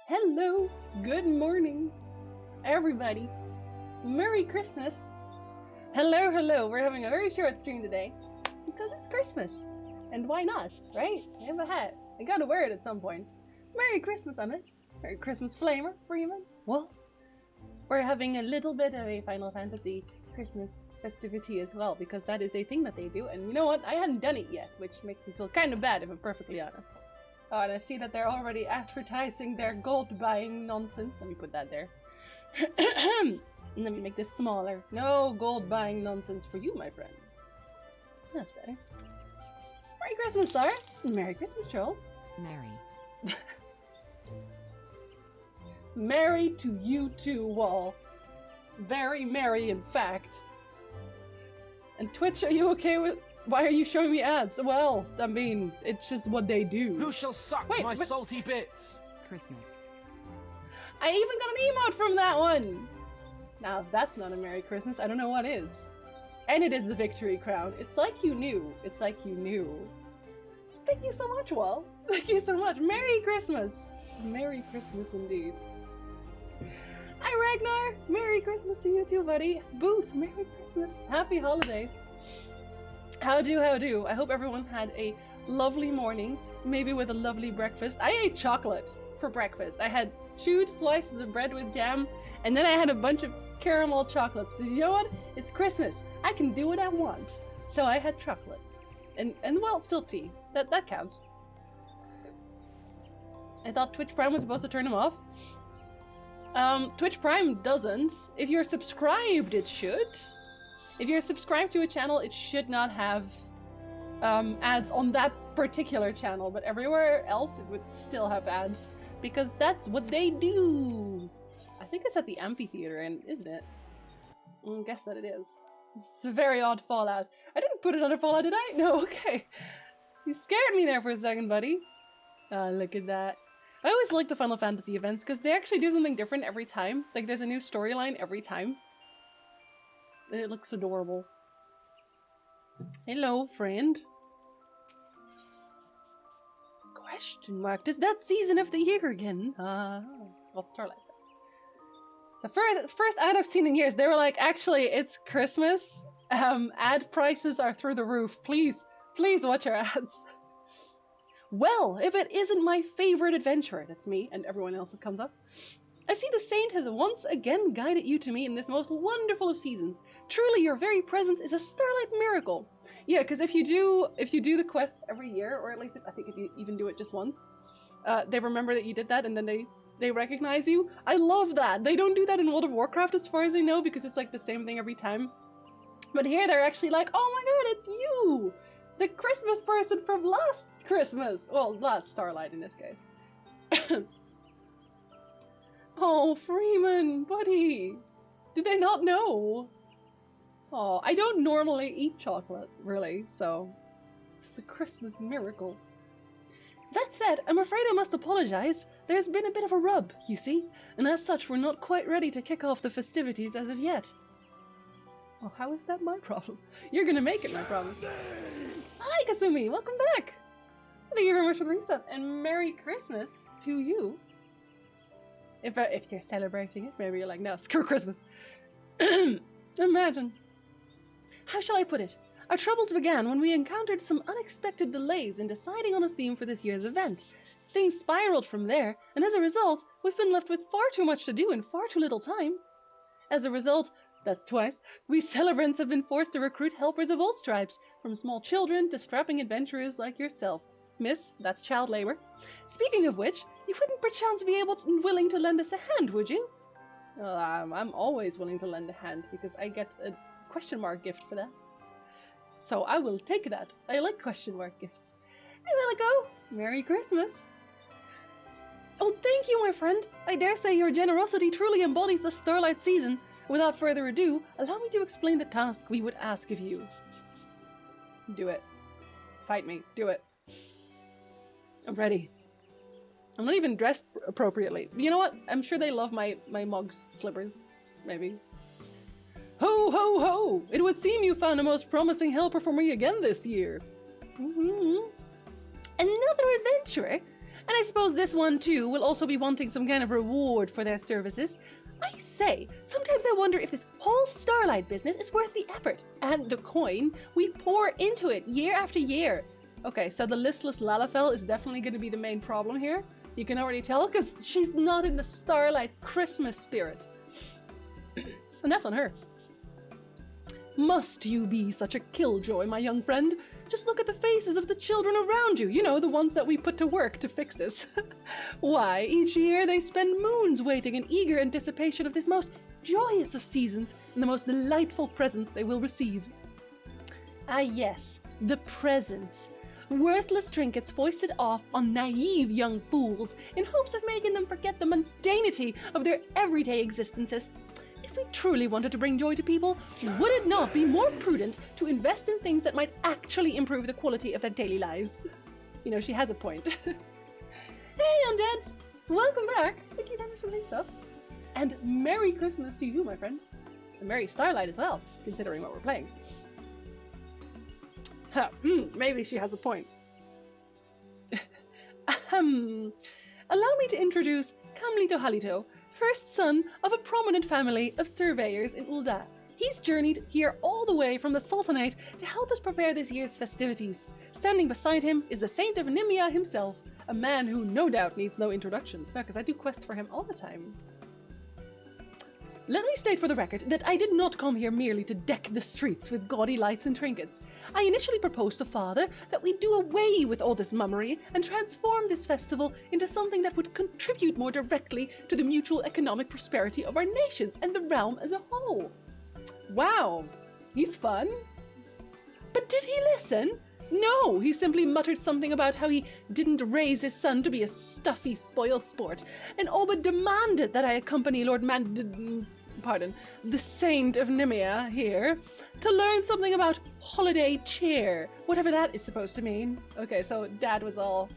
Hello, good morning, everybody. Merry Christmas. Hello. We're having a very short stream today because it's Christmas. And why not, right? I have a hat. I gotta wear it at some point. Merry Christmas, Emmett. Merry Christmas, Flamer, Freeman. Well, we're having a little bit of a Final Fantasy Christmas festivity as well because that is a thing that they do. And you know what? I hadn't done it yet, which makes me feel kind of bad if I'm perfectly honest. Oh, and I see that they're already advertising their gold buying nonsense. Let me put that there. Let me make this smaller. No gold buying nonsense for you, my friend. That's better. Merry Christmas, Star. Merry Christmas, Charles. Merry. Merry to you too, Wall. Very merry, in fact. And Twitch, are you okay with... Why are you showing me ads? Well, I mean, it's just what they do. Who shall suck my salty bits? Christmas. I even got an emote from that one! Now, if that's not a Merry Christmas, I don't know what is. And it is the Victory Crown. It's like you knew. It's like you knew. Thank you so much, Wall. Thank you so much. Merry Christmas. Merry Christmas indeed. Hi, Ragnar. Merry Christmas to you too, buddy. Booth, Merry Christmas. Happy holidays. How do? I hope everyone had a lovely morning, maybe with a lovely breakfast. I ate chocolate for breakfast. I had 2 slices of bread with jam, and then I had a bunch of caramel chocolates. Because you know what? It's Christmas. I can do what I want. So I had chocolate. And well, still tea. That counts. I thought Twitch Prime was supposed to turn them off. Twitch Prime doesn't. If you're subscribed, it should. If you're subscribed to a channel, it should not have ads on that particular channel, but everywhere else it would still have ads, because that's what they do. I think it's at the amphitheater, isn't it? I guess that it is. It's a very odd Fallout. I didn't put it under Fallout, did I? No, okay. You scared me there for a second, buddy. Oh, look at that. I always like the Final Fantasy events, because they actually do something different every time. Like, there's a new storyline every time. And it looks adorable. Hello, friend. Question mark. Is that season of the year again? That's what Starlight said. So first ad I've seen in years, they were like, actually, it's Christmas. Ad prices are through the roof. Please watch our ads. Well, if it isn't my favorite adventurer, that's me and everyone else that comes up. I see the saint has once again guided you to me in this most wonderful of seasons. Truly, your very presence is a starlight miracle. Yeah, because if you do the quests every year, or at least I think if you even do it just once, they remember that you did that and then they recognize you. I love that. They don't do that in World of Warcraft as far as I know, because it's like the same thing every time. But here they're actually like, oh my god, it's you! The Christmas person from last Christmas! Well, last Starlight in this case. Oh, Freeman, buddy! Did they not know? Oh, I don't normally eat chocolate, really, so it's a Christmas miracle. That said, I'm afraid I must apologize. There's been a bit of a rub, you see, and as such we're not quite ready to kick off the festivities as of yet. Oh, how is that my problem? You're gonna make it my problem. Hi, Kasumi! Welcome back! Thank you very much for the resub, and Merry Christmas to you. If you're celebrating it, maybe you're like, no, screw Christmas. Imagine. How shall I put it? Our troubles began when we encountered some unexpected delays in deciding on a theme for this year's event. Things spiraled from there, and as a result, we've been left with far too much to do in far too little time. As a result, that's twice, we celebrants have been forced to recruit helpers of all stripes, from small children to strapping adventurers like yourself. Miss, that's child labor. Speaking of which, you wouldn't perchance be willing to lend us a hand, would you? Well, I'm always willing to lend a hand, because I get a question mark gift for that. So I will take that. I like question mark gifts. I will go. Merry Christmas. Oh, thank you, my friend. I dare say your generosity truly embodies the Starlight season. Without further ado, allow me to explain the task we would ask of you. Do it. Fight me. Do it. I'm ready. I'm not even dressed appropriately. You know what? I'm sure they love my Mog's slippers. Maybe. Ho, ho, ho! It would seem you found a most promising helper for me again this year. Another adventurer? And I suppose this one too will also be wanting some kind of reward for their services. I say, sometimes I wonder if this whole Starlight business is worth the effort and the coin we pour into it year after year. Okay, so the listless Lalafell is definitely going to be the main problem here. You can already tell because she's not in the Starlight Christmas spirit. And that's on her. Must you be such a killjoy, my young friend? Just look at the faces of the children around you. You know, the ones that we put to work to fix this. Why, each year they spend moons waiting in eager anticipation of this most joyous of seasons and the most delightful presents they will receive. Ah yes, the presents. Worthless trinkets foisted off on naive young fools in hopes of making them forget the mundanity of their everyday existences. If we truly wanted to bring joy to people, would it not be more prudent to invest in things that might actually improve the quality of their daily lives? You know, she has a point. Hey, Undead! Welcome back! Thank you very much for the sub. And Merry Christmas to you, my friend. And Merry Starlight as well, considering what we're playing. Maybe she has a point. Allow me to introduce Kamlito Halito, first son of a prominent family of surveyors in Ul'dah. He's journeyed here all the way from the Sultanate to help us prepare this year's festivities. Standing beside him is the Saint of Nimia himself, a man who no doubt needs no introductions. No, because I do quests for him all the time. Let me state for the record that I did not come here merely to deck the streets with gaudy lights and trinkets. I initially proposed to Father that we do away with all this mummery and transform this festival into something that would contribute more directly to the mutual economic prosperity of our nations and the realm as a whole. Wow, he's fun. But did he listen? No, he simply muttered something about how he didn't raise his son to be a stuffy spoil sport, and all but demanded that I accompany Lord the Saint of Nimia here, to learn something about holiday cheer, whatever that is supposed to mean. Okay, so Dad was all,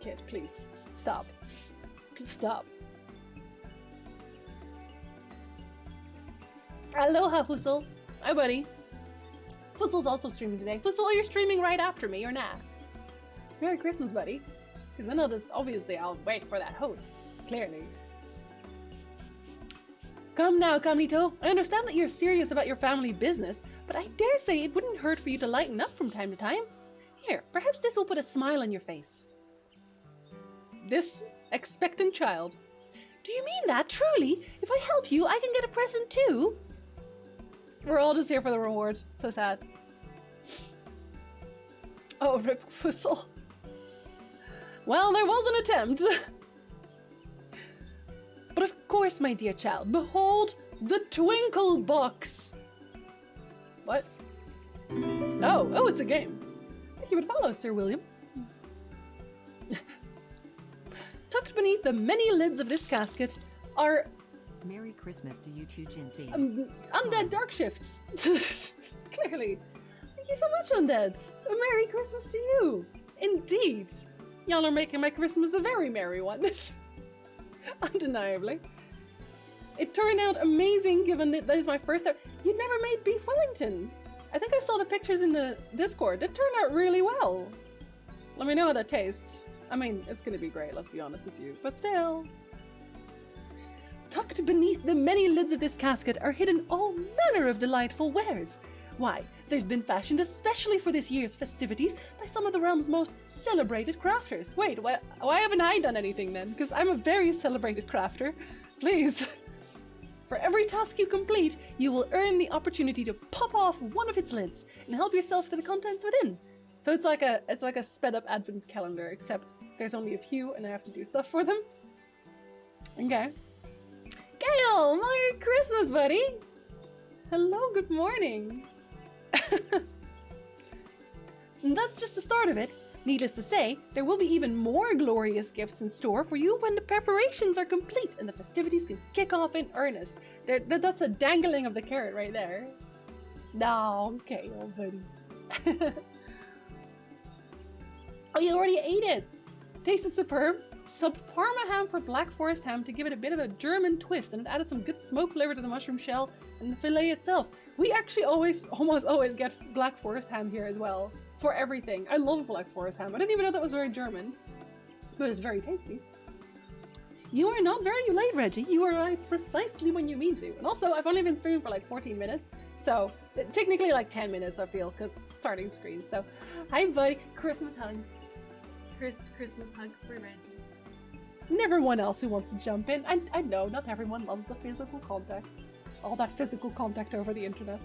kid, please, stop. Stop. Aloha, Fussel. Hi, buddy. Fussel's also streaming today. Fussel, you're streaming right after me, or nah? Merry Christmas, buddy. Because then I'll wait for that host. Clearly. Come now, Kamnito. I understand that you're serious about your family business, but I dare say it wouldn't hurt for you to lighten up from time to time. Here, perhaps this will put a smile on your face. This expectant child. Do you mean that, truly? If I help you, I can get a present too? We're all just here for the reward. So sad. Oh, rip Fussel. Well, there was an attempt. But of course, my dear child, behold the Twinkle Box. What? Oh, it's a game. Thank you would follow, Sir William. Tucked beneath the many lids of this casket are... Merry Christmas to you too, Jinsey. Undead dark shifts. Clearly. Thank you so much, Undeads. A Merry Christmas to you. Indeed. Y'all are making my Christmas a very merry one. Undeniably. It turned out amazing given that is my first time. You'd never made beef Wellington. I think I saw the pictures in the Discord. It turned out really well. Let me know how that tastes. I mean, it's gonna be great, let's be honest, it's you. But still. Tucked beneath the many lids of this casket are hidden all manner of delightful wares. Why, they've been fashioned especially for this year's festivities by some of the realm's most celebrated crafters. Wait, why haven't I done anything then? Because I'm a very celebrated crafter. Please. For every task you complete, you will earn the opportunity to pop off one of its lids and help yourself to the contents within. So it's like a sped up advent calendar, except there's only a few and I have to do stuff for them. Okay. Gail, Merry Christmas, buddy! Hello, good morning. And that's just the start of it. Needless to say, there will be even more glorious gifts in store for you when the preparations are complete and the festivities can kick off in earnest. That's a dangling of the carrot right there. No, okay, old buddy. Oh, you already ate it! Tasted superb. Sub Parma ham for Black Forest ham to give it a bit of a German twist, and it added some good smoke flavor to the mushroom shell and the fillet itself. We actually almost always get Black Forest ham here as well. For everything. I love Black Forest ham. I didn't even know that was very German. but it's very tasty. You are not very late, Reggie. You arrived precisely when you mean to. And also, I've only been streaming for like 14 minutes, so technically like 10 minutes, I feel, because starting screen. So, hi, buddy. Christmas hugs. Christmas hug for Reggie. And everyone else who wants to jump in. I know not everyone loves the physical contact. All that physical contact over the internet.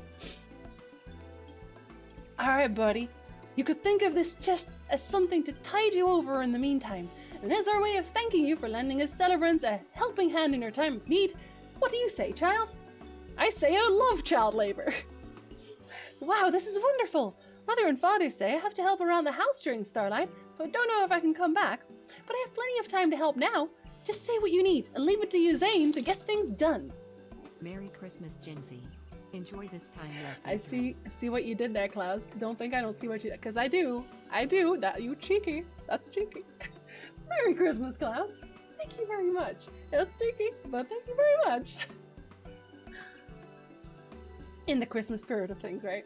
Alright, buddy. You could think of this chest as something to tide you over in the meantime. And as our way of thanking you for lending us celebrants a helping hand in your time of need, what do you say, child? I say I love child labor. Wow, this is wonderful. Mother and father say I have to help around the house during Starlight, so I don't know if I can come back. But I have plenty of time to help now. Just say what you need and leave it to you, Zane, to get things done. Merry Christmas, Jinsey. Enjoy this time less than I see what you did there, Klaus. Don't think I don't see what you did, because I do. I do. That you cheeky. That's cheeky. Merry Christmas, Klaus. Thank you very much. It's cheeky, but thank you very much. In the Christmas spirit of things, right?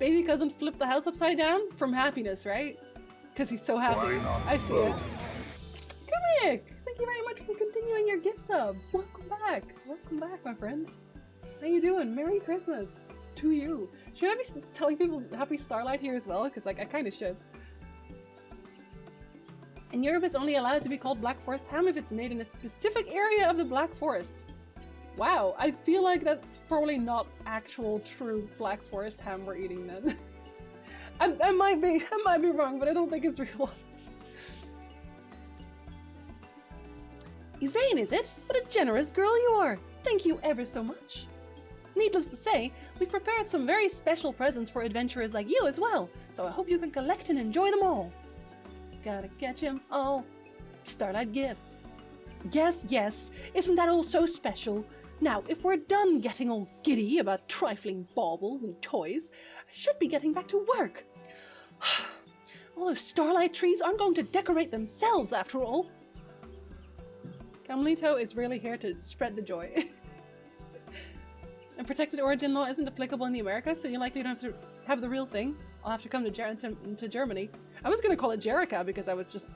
Baby cousin flipped the house upside down from happiness, right? Because he's so happy. I see it. Come here. Thank you very much for continuing your gift sub. Welcome back. Welcome back, my friend. How you doing? Merry Christmas to you. Should I be telling people Happy Starlight here as well? Because like I kind of should. In Europe, it's only allowed to be called Black Forest ham if it's made in a specific area of the Black Forest. Wow, I feel like that's probably not actual true Black Forest ham we're eating then. I might be wrong, but I don't think it's real. Zane, is it? What a generous girl you are! Thank you ever so much. Needless to say, we've prepared some very special presents for adventurers like you as well, so I hope you can collect and enjoy them all. Gotta catch 'em all. Starlight gifts. Yes, yes, isn't that all so special? Now, if we're done getting all giddy about trifling baubles and toys, I should be getting back to work. All those starlight trees aren't going to decorate themselves after all. Camlito is really here to spread the joy. And protected origin law isn't applicable in the Americas, so you likely don't have to have the real thing. I'll have to come to Germany. I was going to call it Jerica because I was just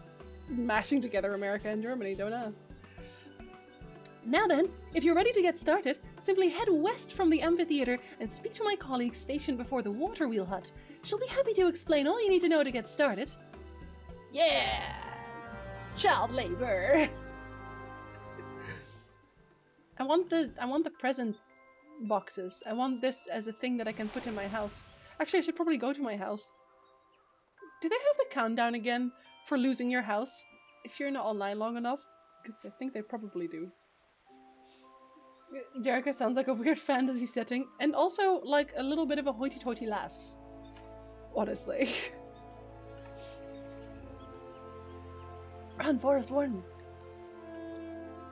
mashing together America and Germany, don't ask. Now then, if you're ready to get started, simply head west from the amphitheater and speak to my colleague stationed before the water wheel hut. She'll be happy to explain all you need to know to get started. Yes! Child labor! I want the present boxes. I want this as a thing that I can put in my house. Actually, I should probably go to my house. Do they have the countdown again for losing your house if you're not online long enough? Because I think they probably do. Jerica sounds like a weird fantasy setting, and also like a little bit of a hoity-toity lass. Honestly. Run, Forest Warden.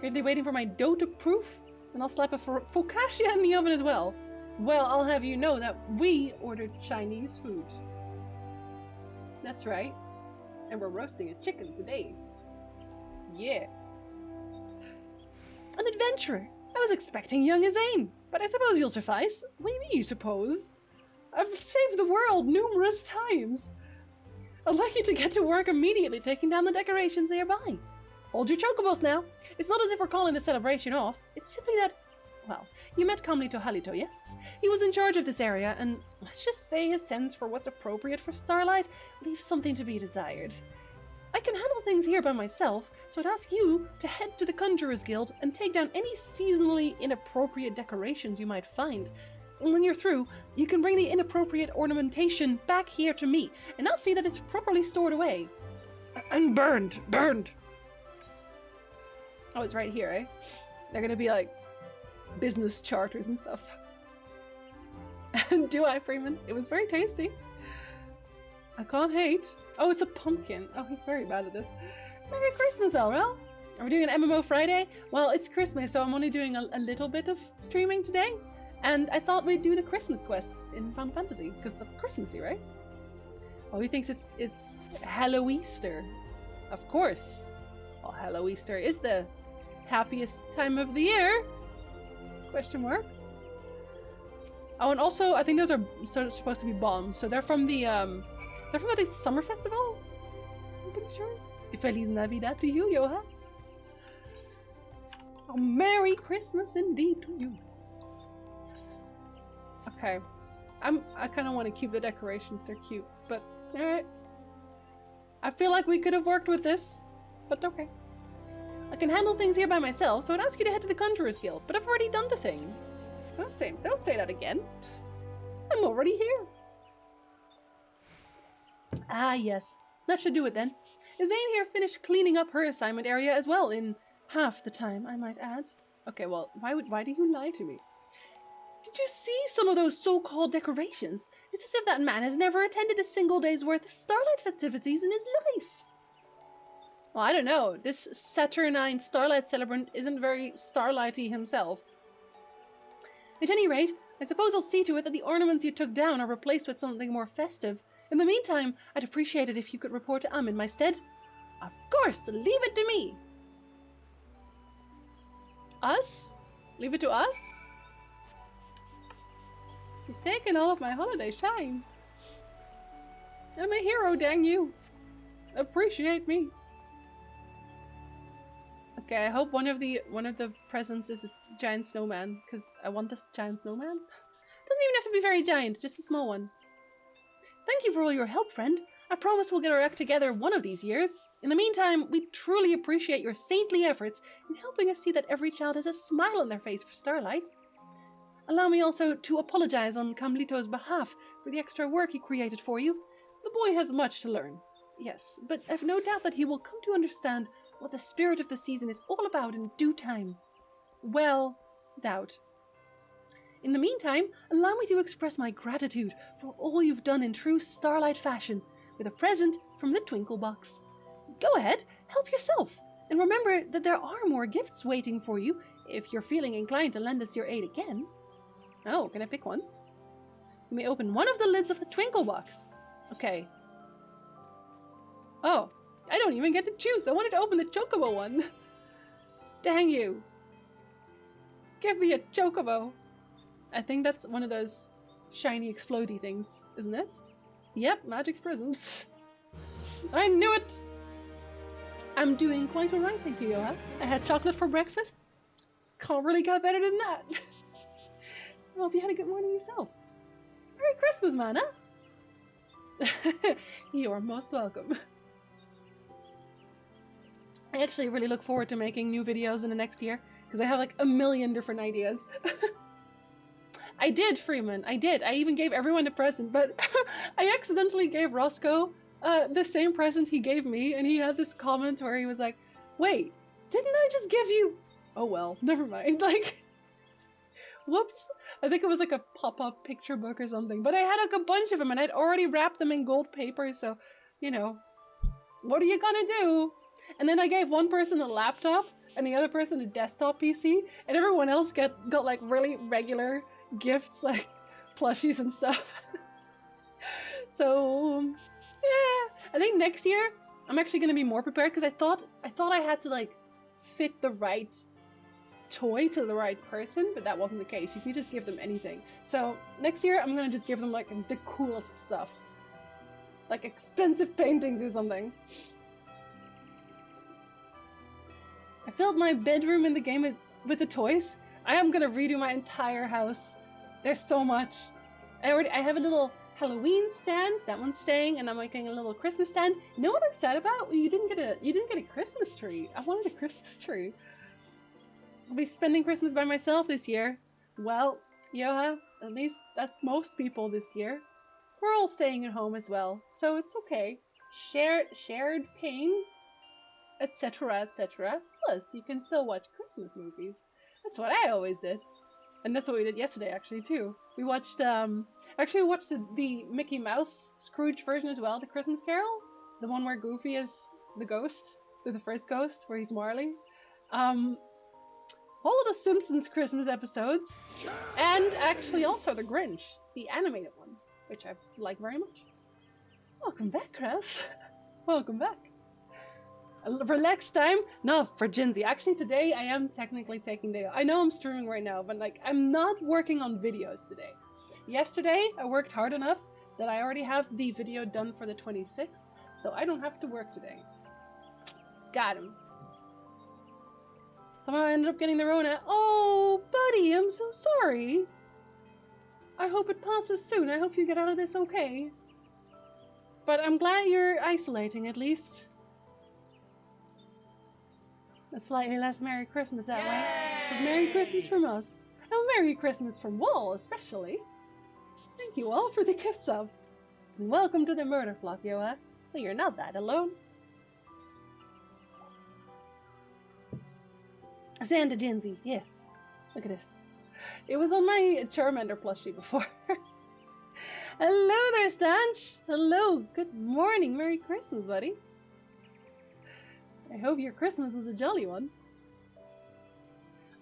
Currently waiting for my dough to proof, and I'll slap a focaccia in the oven as well. Well, I'll have you know that we ordered Chinese food. That's right. And we're roasting a chicken today. Yeah. An adventurer. I was expecting young Zane, but I suppose you'll suffice. What do you mean you suppose? I've saved the world numerous times. I'd like you to get to work immediately taking down the decorations nearby. Hold your chocobos now. It's not as if we're calling the celebration off. It's simply that, well, you met Kamlito Halito, yes? He was in charge of this area, and let's just say his sense for what's appropriate for Starlight leaves something to be desired. I can handle things here by myself, so I'd ask you to head to the Conjurer's Guild and take down any seasonally inappropriate decorations you might find. And when you're through, you can bring the inappropriate ornamentation back here to me, and I'll see that it's properly stored away. And burned! Oh, it's right here, eh? They're gonna be like business charters and stuff. Do I, Freeman? It was very tasty. I can't hate. Oh, it's a pumpkin. Oh, he's very bad at this. Merry Christmas, Elrel. Are we doing an MMO Friday? Well, it's Christmas, so I'm only doing a little bit of streaming today. And I thought we'd do the Christmas quests in Final Fantasy, because that's Christmassy, right? Oh, he thinks it's Halloweester. Of course. Well, Halloweester is the happiest time of the year? Question mark. Oh, and also, I think those are supposed to be bombs. So they're from the summer festival? pretty sure. Feliz Navidad to you, Joha. Oh, Merry Christmas indeed to you. Okay. I kind of want to keep the decorations. They're cute, but alright. I feel like we could have worked with this, but okay. I can handle things here by myself, so I'd ask you to head to the Conjurer's Guild, but I've already done the thing. Don't say that again. I'm already here. Ah, yes. That should do it then. Zane here finished cleaning up her assignment area as well in half the time, I might add. Okay, well, why do you lie to me? Did you see some of those so-called decorations? It's as if that man has never attended a single day's worth of Starlight festivities in his life. Well, I don't know. This Saturnine Starlight celebrant isn't very Starlighty himself. At any rate, I suppose I'll see to it that the ornaments you took down are replaced with something more festive. In the meantime, I'd appreciate it if you could report to in my stead. Of course, leave it to me. Us? Leave it to us? He's taking all of my holiday shine. I'm a hero, dang you. Appreciate me. Okay, I hope one of the presents is a giant snowman, because I want this giant snowman. Doesn't even have to be very giant, just a small one. Thank you for all your help, friend. I promise we'll get our act together one of these years. In the meantime, we truly appreciate your saintly efforts in helping us see that every child has a smile on their face for Starlight. Allow me also to apologize on Camlito's behalf for the extra work he created for you. The boy has much to learn. Yes, but I've no doubt that he will come to understand what the spirit of the season is all about in due time. Well, doubt. In the meantime, allow me to express my gratitude for all you've done in true Starlight fashion, with a present from the Twinkle Box. Go ahead, help yourself, and remember that there are more gifts waiting for you if you're feeling inclined to lend us your aid again. Oh, can I pick one? You may open one of the lids of the Twinkle Box. Okay. Oh, I don't even get to choose. I wanted to open the Chocobo one. Dang you. Give me a Chocobo. I think that's one of those shiny explodey things, isn't it? Yep, magic prisms. I knew it! I'm doing quite alright, thank you, Joha. I had chocolate for breakfast. Can't really get better than that. I hope you had a good morning yourself. Merry Christmas, man, huh? You're most welcome. I actually really look forward to making new videos in the next year, because I have like a million different ideas. I did, Freeman, I did. I even gave everyone a present, but I accidentally gave Roscoe the same present he gave me, and he had this comment where he was like, wait, didn't I just give you... Oh well, never mind, like... Whoops. I think it was like a pop-up picture book or something, but I had like a bunch of them, and I'd already wrapped them in gold paper, so, you know, what are you gonna do? And then I gave one person a laptop, and the other person a desktop PC, and everyone else got like really regular gifts, like plushies and stuff. So yeah, I think next year I'm actually gonna be more prepared, because I thought I had to like fit the right toy to the right person, but that wasn't the case. You can just give them anything. So next year I'm gonna just give them like the coolest stuff, like expensive paintings or something. I filled my bedroom in the game with the toys. I am gonna redo my entire house. There's so much. I have a little Halloween stand. That one's staying, and I'm making a little Christmas stand. You know what I'm sad about? Well, you didn't get a Christmas tree. I wanted a Christmas tree. I'll be spending Christmas by myself this year. Well, Joha, at least that's most people this year. We're all staying at home as well, so it's okay. Shared ping, etc., etc. Plus, you can still watch Christmas movies. That's what I always did. And that's what we did yesterday, actually, too. We watched, actually we watched the Mickey Mouse Scrooge version as well, the Christmas Carol. The one where Goofy is the ghost, the first ghost, where he's Marley. All of the Simpsons Christmas episodes. And actually also the Grinch, the animated one, which I like very much. Welcome back, Chris. Welcome back. Relax time? No, for Jinsey. Actually, today I am technically taking day off. I know I'm streaming right now, but like, I'm not working on videos today. Yesterday, I worked hard enough that I already have the video done for the 26th, so I don't have to work today. Got him. Somehow I ended up getting the Rona. Oh, buddy, I'm so sorry. I hope it passes soon. I hope you get out of this okay. But I'm glad you're isolating, at least. A slightly less Merry Christmas that way. But Merry Christmas from us. And Merry Christmas from Wall, especially. Thank you all for the gift sub. And welcome to the murder flock, Yoa. Well, you're not that alone. Xander Jinsey, yes. Look at this. It was on my Charmander plushie before. Hello there, Stanch! Hello, good morning, Merry Christmas, buddy. I hope your Christmas was a jolly one.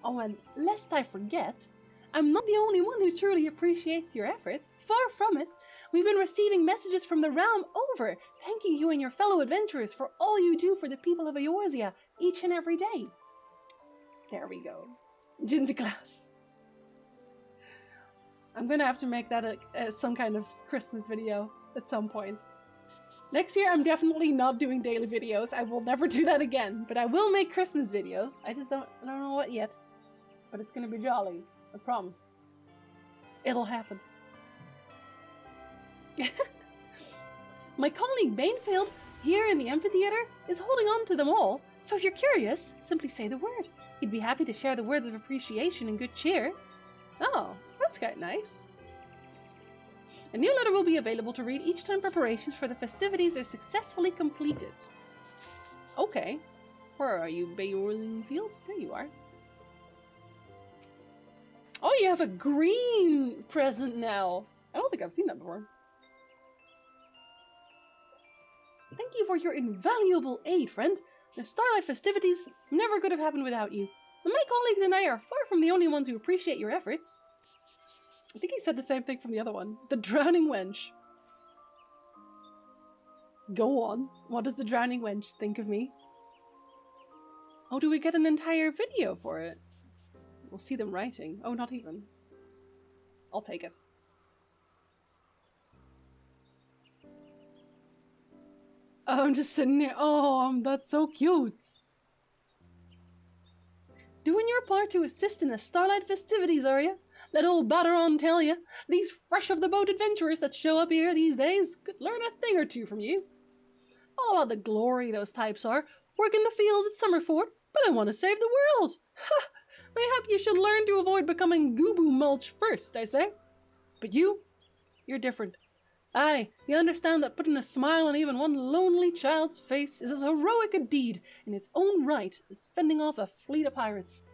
Oh, and lest I forget, I'm not the only one who truly appreciates your efforts. Far from it. We've been receiving messages from the realm over, thanking you and your fellow adventurers for all you do for the people of Eorzea each and every day. There we go. Jinsey class. I'm gonna have to make that some kind of Christmas video at some point. Next year, I'm definitely not doing daily videos. I will never do that again. But I will make Christmas videos. I don't know what yet. But it's gonna be jolly. I promise. It'll happen. My colleague Banefield, here in the amphitheater, is holding on to them all. So if you're curious, simply say the word. He'd be happy to share the words of appreciation and good cheer. Oh, that's quite nice. A new letter will be available to read each time preparations for the festivities are successfully completed. Okay. Where are you, Bayorlingfield? There you are. Oh, you have a green present now. I don't think I've seen that before. Thank you for your invaluable aid, friend. The Starlight festivities never could have happened without you. And my colleagues and I are far from the only ones who appreciate your efforts. I think he said the same thing from the other one. The drowning wench. Go on. What does the drowning wench think of me? Oh, do we get an entire video for it? We'll see them writing. Oh, not even. I'll take it. Oh, I'm just sitting here. Oh, that's so cute. Doing your part to assist in the Starlight festivities, are you? Let old Batteron tell you, these fresh-off-the-boat adventurers that show up here these days could learn a thing or two from you. All about the glory those types are, working the fields at Summerford, but I want to save the world. Ha! Mayhap you should learn to avoid becoming Goobu mulch first, I say. But you're different. Aye, you understand that putting a smile on even one lonely child's face is as heroic a deed in its own right as fending off a fleet of pirates.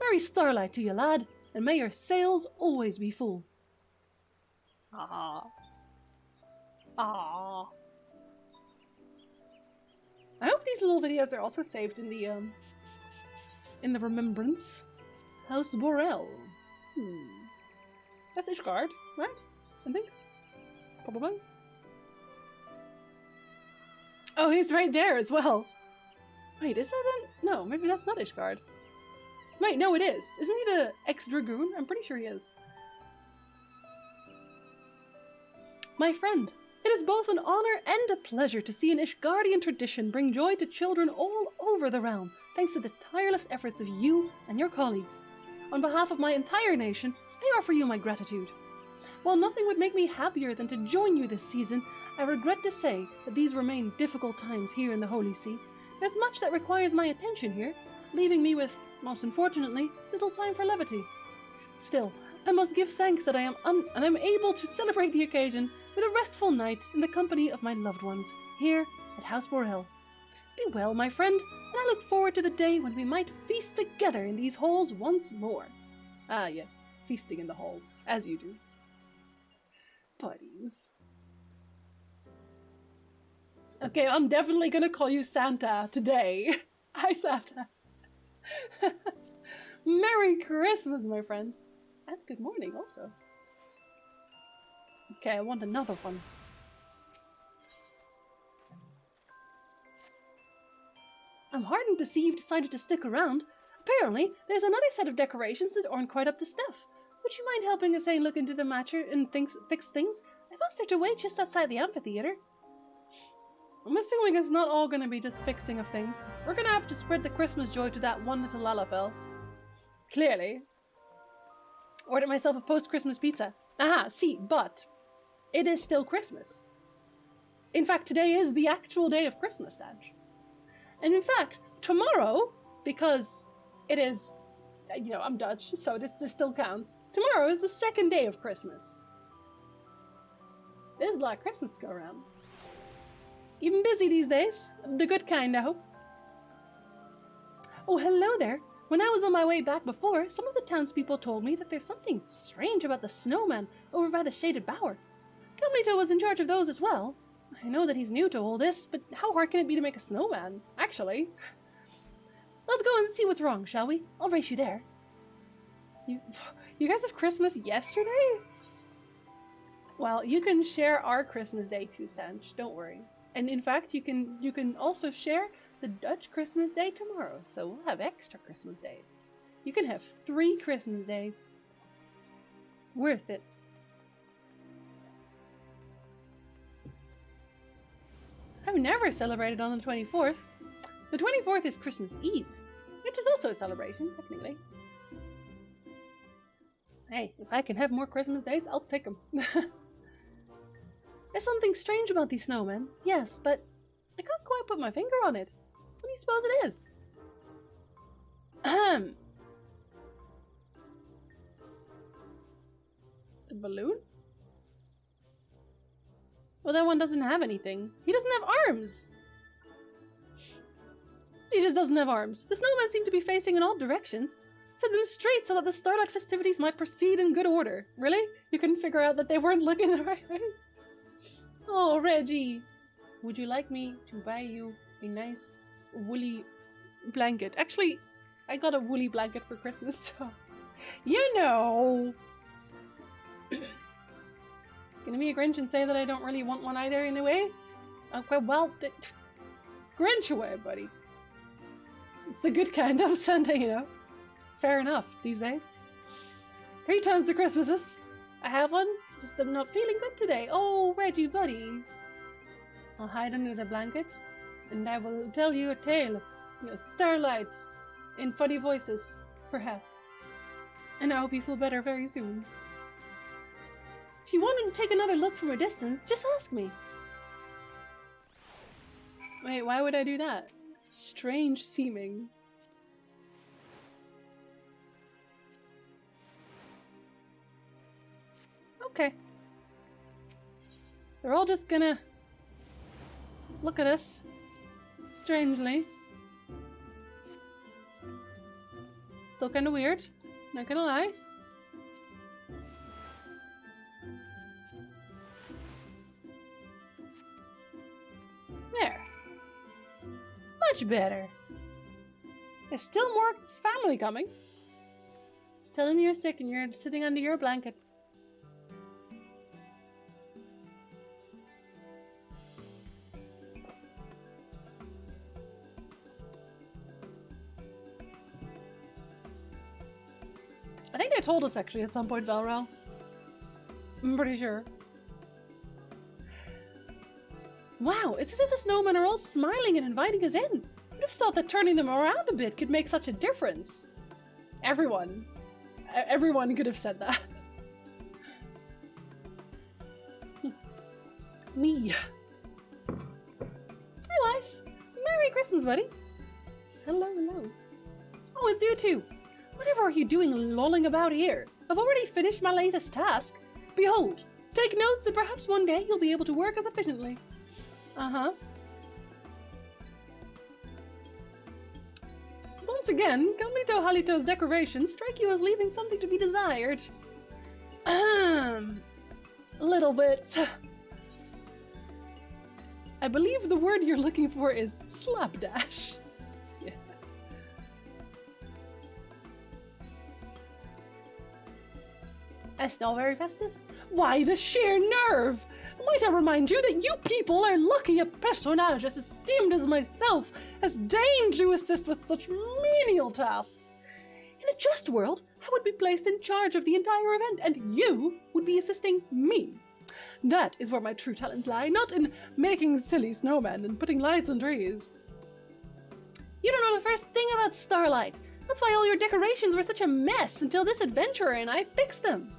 Merry Starlight to you, lad, and may your sails always be full. Ah. Ah. I hope these little videos are also saved in the remembrance. House Borel. That's Ishgard, right? I think. Probably. Oh, he's right there as well. Wait, is that no, maybe that's not Ishgard. Wait, no, it is. Isn't he the ex-dragoon? I'm pretty sure he is. My friend, it is both an honor and a pleasure to see an Ishgardian tradition bring joy to children all over the realm, thanks to the tireless efforts of you and your colleagues. On behalf of my entire nation, I offer you my gratitude. While nothing would make me happier than to join you this season, I regret to say that these remain difficult times here in the Holy See. There's much that requires my attention here, leaving me with, most unfortunately, little time for levity. Still, I must give thanks that I am able to celebrate the occasion with a restful night in the company of my loved ones, here at House Borel. Be well, my friend, and I look forward to the day when we might feast together in these halls once more. Ah, yes, feasting in the halls, as you do. Buddies. Okay, I'm definitely gonna call you Santa today. Hi, Santa. Merry Christmas, my friend. And good morning, also. Okay, I want another one. I'm heartened to see you've decided to stick around. Apparently, there's another set of decorations that aren't quite up to snuff. Would you mind helping Asane look into the matter and fix things? I've asked her to wait just outside the amphitheater. I'm assuming it's not all gonna be just fixing of things. We're gonna have to spread the Christmas joy to that one little Lalafell. Clearly. Ordered myself a post-Christmas pizza. Aha, see, but it is still Christmas. In fact, today is the actual day of Christmas, Daj. And in fact, tomorrow, because it is, you know, I'm Dutch, so this still counts. Tomorrow is the second day of Christmas. There's a lot of Christmas to go around. Even busy these days. The good kind, I hope. Oh, hello there. When I was on my way back before, some of the townspeople told me that there's something strange about the snowman over by the shaded bower. Camlito was in charge of those as well. I know that he's new to all this, but how hard can it be to make a snowman, actually? Let's go and see what's wrong, shall we? I'll race you there. You guys have Christmas yesterday? Well, you can share our Christmas day too, Stanch. Don't worry. And in fact, you can also share the Dutch Christmas day tomorrow, so we'll have extra Christmas days. You can have 3 Christmas days. Worth it. I've never celebrated on the 24th. The 24th is Christmas Eve, which is also a celebration, technically. Hey, if I can have more Christmas days, I'll take them. There's something strange about these snowmen, yes, but I can't quite put my finger on it. What do you suppose it is? A balloon? Well, that one doesn't have anything. He doesn't have arms! He just doesn't have arms. The snowmen seem to be facing in all directions. Set them straight so that the starlight festivities might proceed in good order. Really? You couldn't figure out that they weren't looking the right way? Oh, Reggie! Would you like me to buy you a nice woolly blanket? Actually, I got a woolly blanket for Christmas, so... You know! Gonna be a Grinch and say that I don't really want one either in a way? Okay, well, Grinch away, buddy. It's the good kind of Santa, you know. Fair enough, these days. 3 times the Christmases. I have one, just I'm not feeling good today. Oh, Reggie, buddy. I'll hide under the blanket, and I will tell you a tale of, you know, starlight in funny voices, perhaps. And I hope you feel better very soon. If you want to take another look from a distance, just ask me. Wait, why would I do that? Strange seeming. Okay. They're all just gonna look at us strangely. Still kinda weird, not gonna lie. There. Much better. There's still more family coming. Tell them you're sick and you're sitting under your blanket. I think they told us actually at some point, Valrel. I'm pretty sure. Wow, it's as if the snowmen are all smiling and inviting us in. I'd have thought that turning them around a bit could make such a difference. Everyone could have said that. Me. Hi, Weiss. Merry Christmas, buddy. Hello, hello. Oh, it's you too. Whatever are you doing lolling about here? I've already finished my latest task. Behold, take notes that perhaps one day you'll be able to work as efficiently. Uh-huh. Once again, Camlito Halito's decorations strike you as leaving something to be desired. A little bit. I believe the word you're looking for is slapdash. Yeah. That's not very festive. Why, the sheer nerve! Might I remind you that you people are lucky a personage as esteemed as myself has deigned to assist with such menial tasks. In a just world, I would be placed in charge of the entire event, and you would be assisting me. That is where my true talents lie, not in making silly snowmen and putting lights on trees. You don't know the first thing about Starlight. That's why all your decorations were such a mess until this adventurer and I fixed them.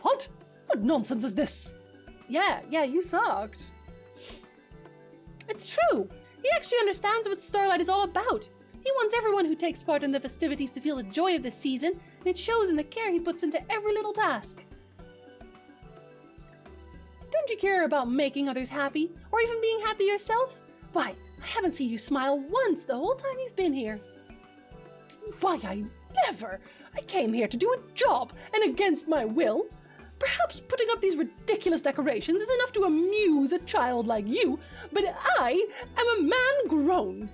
What? What nonsense is this? Yeah, you sucked. It's true. He actually understands what Starlight is all about. He wants everyone who takes part in the festivities to feel the joy of the season, and it shows in the care he puts into every little task. Don't you care about making others happy, or even being happy yourself? Why, I haven't seen you smile once the whole time you've been here. Why, I never! I came here to do a job, and against my will. Perhaps putting up these ridiculous decorations is enough to amuse a child like you, but I am a man grown.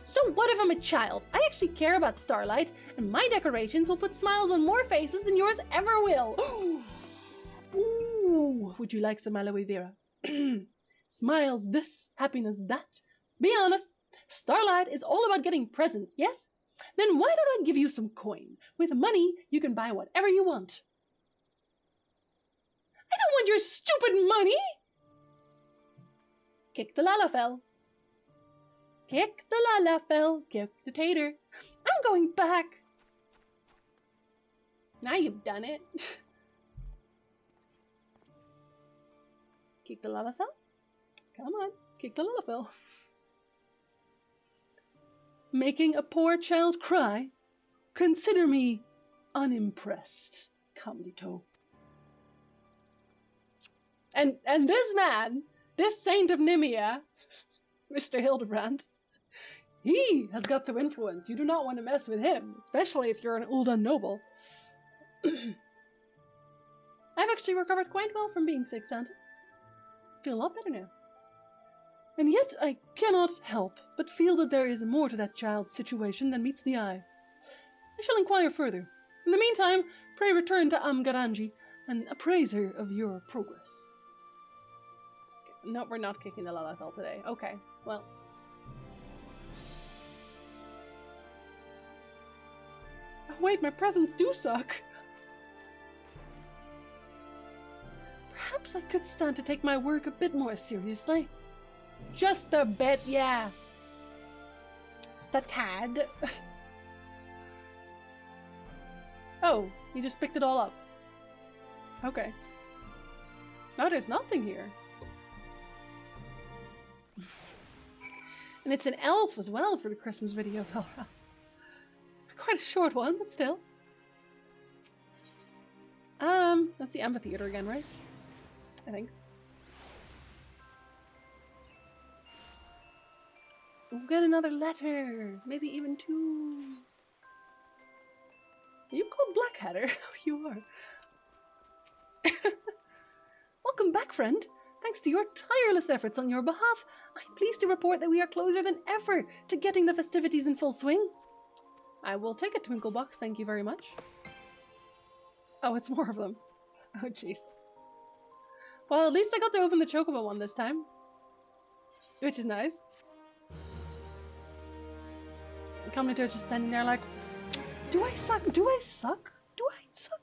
So what if I'm a child? I actually care about Starlight, and my decorations will put smiles on more faces than yours ever will. Ooh, would you like some aloe vera? Smiles this, happiness that. Be honest, Starlight is all about getting presents, yes? Then why don't I give you some coin? With money, you can buy whatever you want. I don't want your stupid money! Kick the lalafell. Kick the lalafell. Kick the tater. I'm going back. Now you've done it. Kick the lalafell. Come on, kick the lalafell. Making a poor child cry? Consider me unimpressed, comedy toe. And this man, this saint of Nimia, Mr. Hildebrand, he has got some influence. You do not want to mess with him, especially if you're an Uldan noble. I've actually recovered quite well from being sick, Santa. Feel a lot better now. And yet I cannot help but feel that there is more to that child's situation than meets the eye. I shall inquire further. In the meantime, pray return to Amgaranji and appraise her of your progress. No, we're not kicking the lalafell today. Okay, well. Oh wait, my presents do suck. Perhaps I could stand to take my work a bit more seriously. Just a bit, yeah. Just a tad. Oh, you just picked it all up. Okay. No, there's nothing here. And it's an elf as well for the Christmas video, Velra. Quite a short one, but still. That's the amphitheater again, right? I think. We'll get another letter. Maybe even two. Are you called Blackadder? You are. Welcome back, friend. Thanks to your tireless efforts on your behalf, I'm pleased to report that we are closer than ever to getting the festivities in full swing. I will take a twinkle box, thank you very much. Oh, it's more of them. Oh, jeez. Well, at least I got to open the Chocobo one this time. Which is nice. Commentator's just standing there like, do I suck? Do I suck? Do I suck?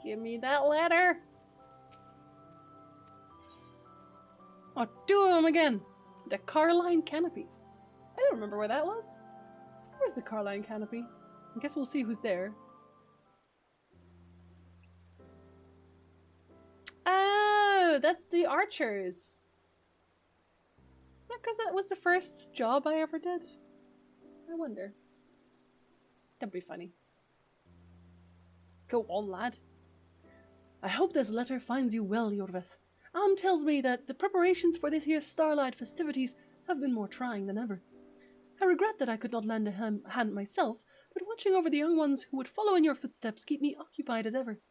Give me that letter. Oh, two of them again. The Carline Canopy. I don't remember where that was. Where's the Carline Canopy? I guess we'll see who's there. Oh, that's the archers. Is that because that was the first job I ever did? I wonder. That'd be funny. Go on, lad. I hope this letter finds you well, Jorveth. Alm tells me that the preparations for this year's Starlight festivities have been more trying than ever. I regret that I could not lend a hand myself, but watching over the young ones who would follow in your footsteps keep me occupied as ever.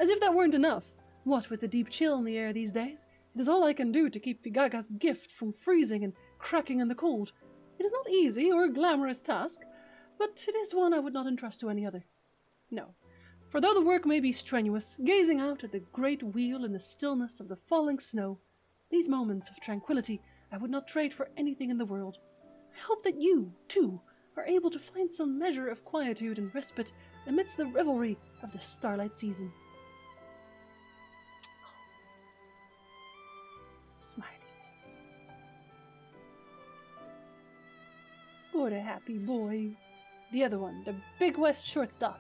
As if that weren't enough, what with the deep chill in the air these days, it is all I can do to keep Vigaga's gift from freezing and cracking in the cold. It is not easy or a glamorous task, but it is one I would not entrust to any other. No. For though the work may be strenuous, gazing out at the great wheel in the stillness of the falling snow, these moments of tranquility I would not trade for anything in the world. I hope that you, too, are able to find some measure of quietude and respite amidst the revelry of the starlight season. Smiley face. What a happy boy. The other one, the Big West shortstop.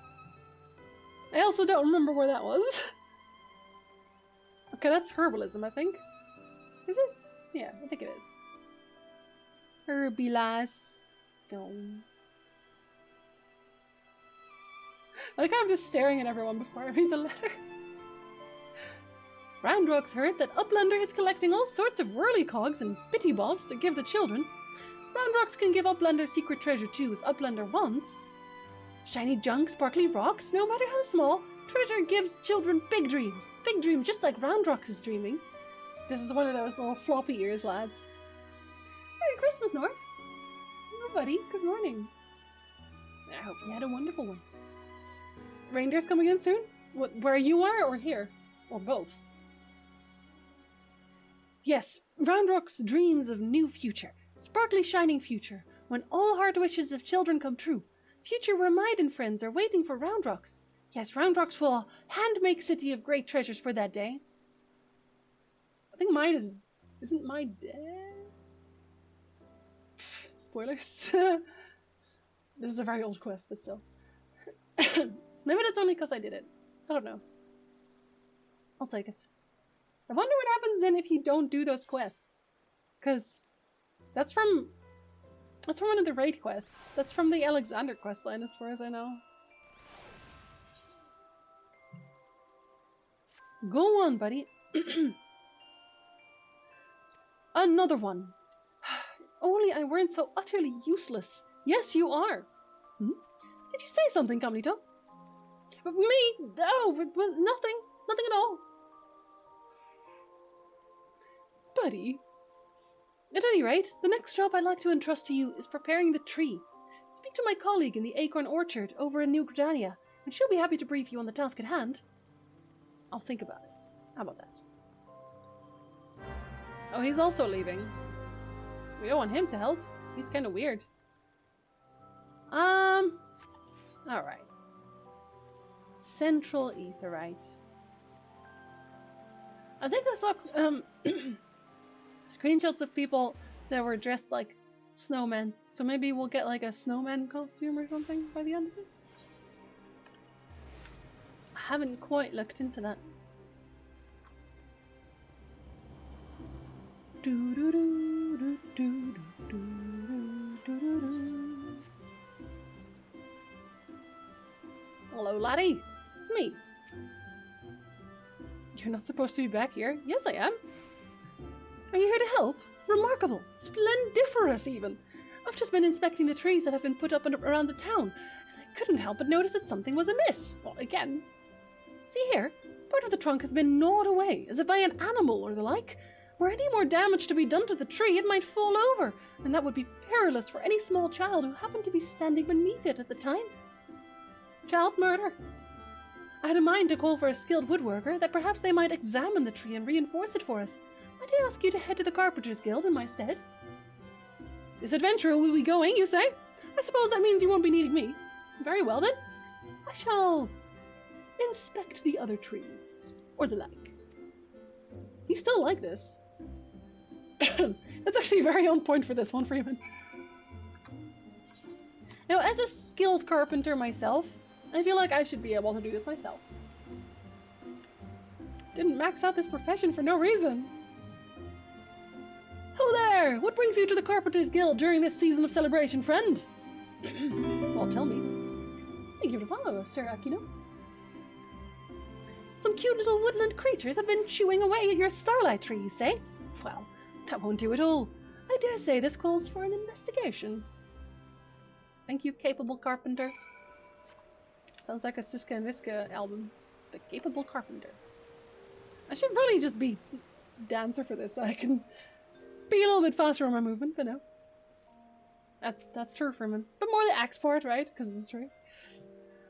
I also don't remember where that was. Okay, that's herbalism, I think. Is it? Yeah, I think it is. Herbilas. Film. I like how I'm just staring at everyone before I read the letter. Roundrock's heard that Uplander is collecting all sorts of whirlycogs and bitty bobs to give the children. Roundrocks can give Uplander secret treasure too if Uplander wants. Shiny junk, sparkly rocks, no matter how small, treasure gives children big dreams. Big dreams, just like Roundrocks is dreaming. This is one of those little floppy ears, lads. Merry Christmas, North. Hello, buddy. Good morning. I hope you had a wonderful one. Reindeer's coming in soon? What, where you are, or here? Or both? Yes, Roundrock's dreams of new future. Sparkly shining future, when all hard wishes of children come true. Future where Mide and friends are waiting for Roundrocks. Yes, Roundrocks will hand-make city of great treasures for that day. I think Mide isn't Mide dead? Spoilers. This is a very old quest, but still. Maybe that's only because I did it. I don't know. I'll take it. I wonder what happens then if you don't do those quests. Because that's from one of the raid quests. That's from the Alexander questline as far as I know. Go on, buddy. Another one. Only I weren't so utterly useless. Yes, you are. Hmm? Did you say something, Comnito? Me? No, it was nothing. Nothing at all. Buddy. At any rate, the next job I'd like to entrust to you is preparing the tree. Speak to my colleague in the Acorn Orchard over in New Gridania, and she'll be happy to brief you on the task at hand. I'll think about it. How about that? Oh, he's also leaving. We don't want him to help. He's kind of weird. Alright. Central Aetherite. I think I saw screenshots of people that were dressed like snowmen. So maybe we'll get like a snowman costume or something by the end of this. I haven't quite looked into that. Hello, laddie. It's me. You're not supposed to be back here. Yes, I am. Are you here to help? Remarkable. Splendiferous, even. I've just been inspecting the trees that have been put up and around the town, and I couldn't help but notice that something was amiss. Well, again. See here? Part of the trunk has been gnawed away, as if by an animal or the like. Were any more damage to be done to the tree, it might fall over, and that would be perilous for any small child who happened to be standing beneath it at the time. Child murder. I had a mind to call for a skilled woodworker, that perhaps they might examine the tree and reinforce it for us. Might I ask you to head to the Carpenter's Guild in my stead? This adventurer will be going, you say? I suppose that means you won't be needing me. Very well then. I shall inspect the other trees, or the like. You still like this. That's actually very on point for this one, Freeman. Now, as a skilled carpenter myself, I feel like I should be able to do this myself. Didn't max out this profession for no reason. Ho there! What brings you to the Carpenter's Guild during this season of celebration, friend? Well, tell me. Thank you for following us, Sir Aquino. Some cute little woodland creatures have been chewing away at your starlight tree, you say? Well, that won't do at all. I dare say this calls for an investigation. Thank you, capable carpenter. Sounds like a Siska and Viska album. The Capable Carpenter. I should probably just be dancer for this so I can be a little bit faster on my movement, but no. That's true for him. But more the axe part, right? Because it's true.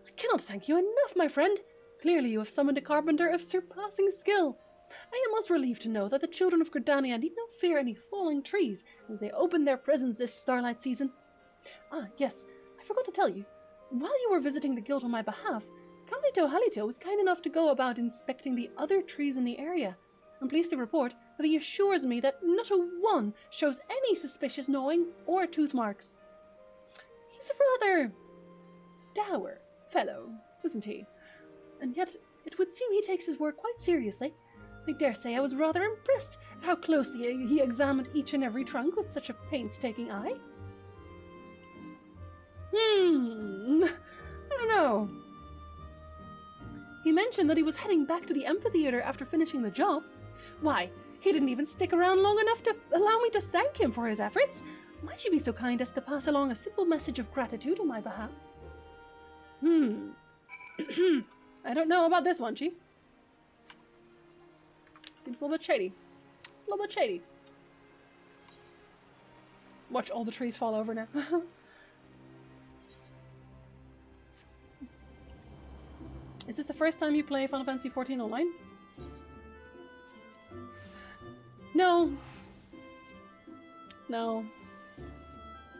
I cannot thank you enough, my friend. Clearly you have summoned a carpenter of surpassing skill. I am most relieved to know that the children of Gridania need not fear any falling trees as they open their prisons this starlight season. Ah, yes, I forgot to tell you. while you were visiting the guild on my behalf, Carlito Halito was kind enough to go about inspecting the other trees in the area. I'm pleased to report that he assures me that not a one shows any suspicious gnawing or tooth marks. He's a rather dour fellow, isn't he? And yet, it would seem he takes his work quite seriously. I dare say I was rather impressed at how closely he examined each and every trunk with such a painstaking eye. I don't know. He mentioned that he was heading back to the amphitheater after finishing the job. Why, he didn't even stick around long enough to allow me to thank him for his efforts. Might you be so kind as to pass along a simple message of gratitude on my behalf? I don't know about this one, Chief. Seems a little bit shady. It's a little bit shady. Watch all the trees fall over now. Is this the first time you play Final Fantasy XIV Online? No. No.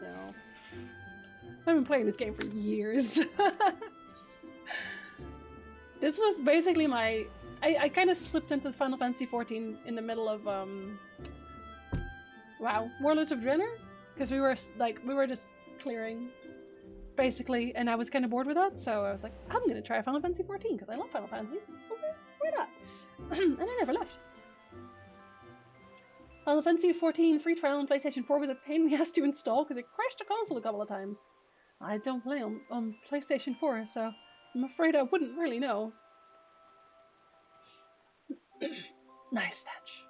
No. I've been playing this game for years. This was basically my... I kind of slipped into Final Fantasy XIV in the middle of, wow, Warlords of Draenor? Because we were just clearing, basically, and I was kind of bored with that, so I was like, I'm going to try Final Fantasy XIV, because I love Final Fantasy, so why not? And I never left. Final Fantasy XIV free trial on PlayStation 4 was a pain in the ass to install, because it crashed the console a couple of times. I don't play on PlayStation 4, so I'm afraid I wouldn't really know. Nice touch.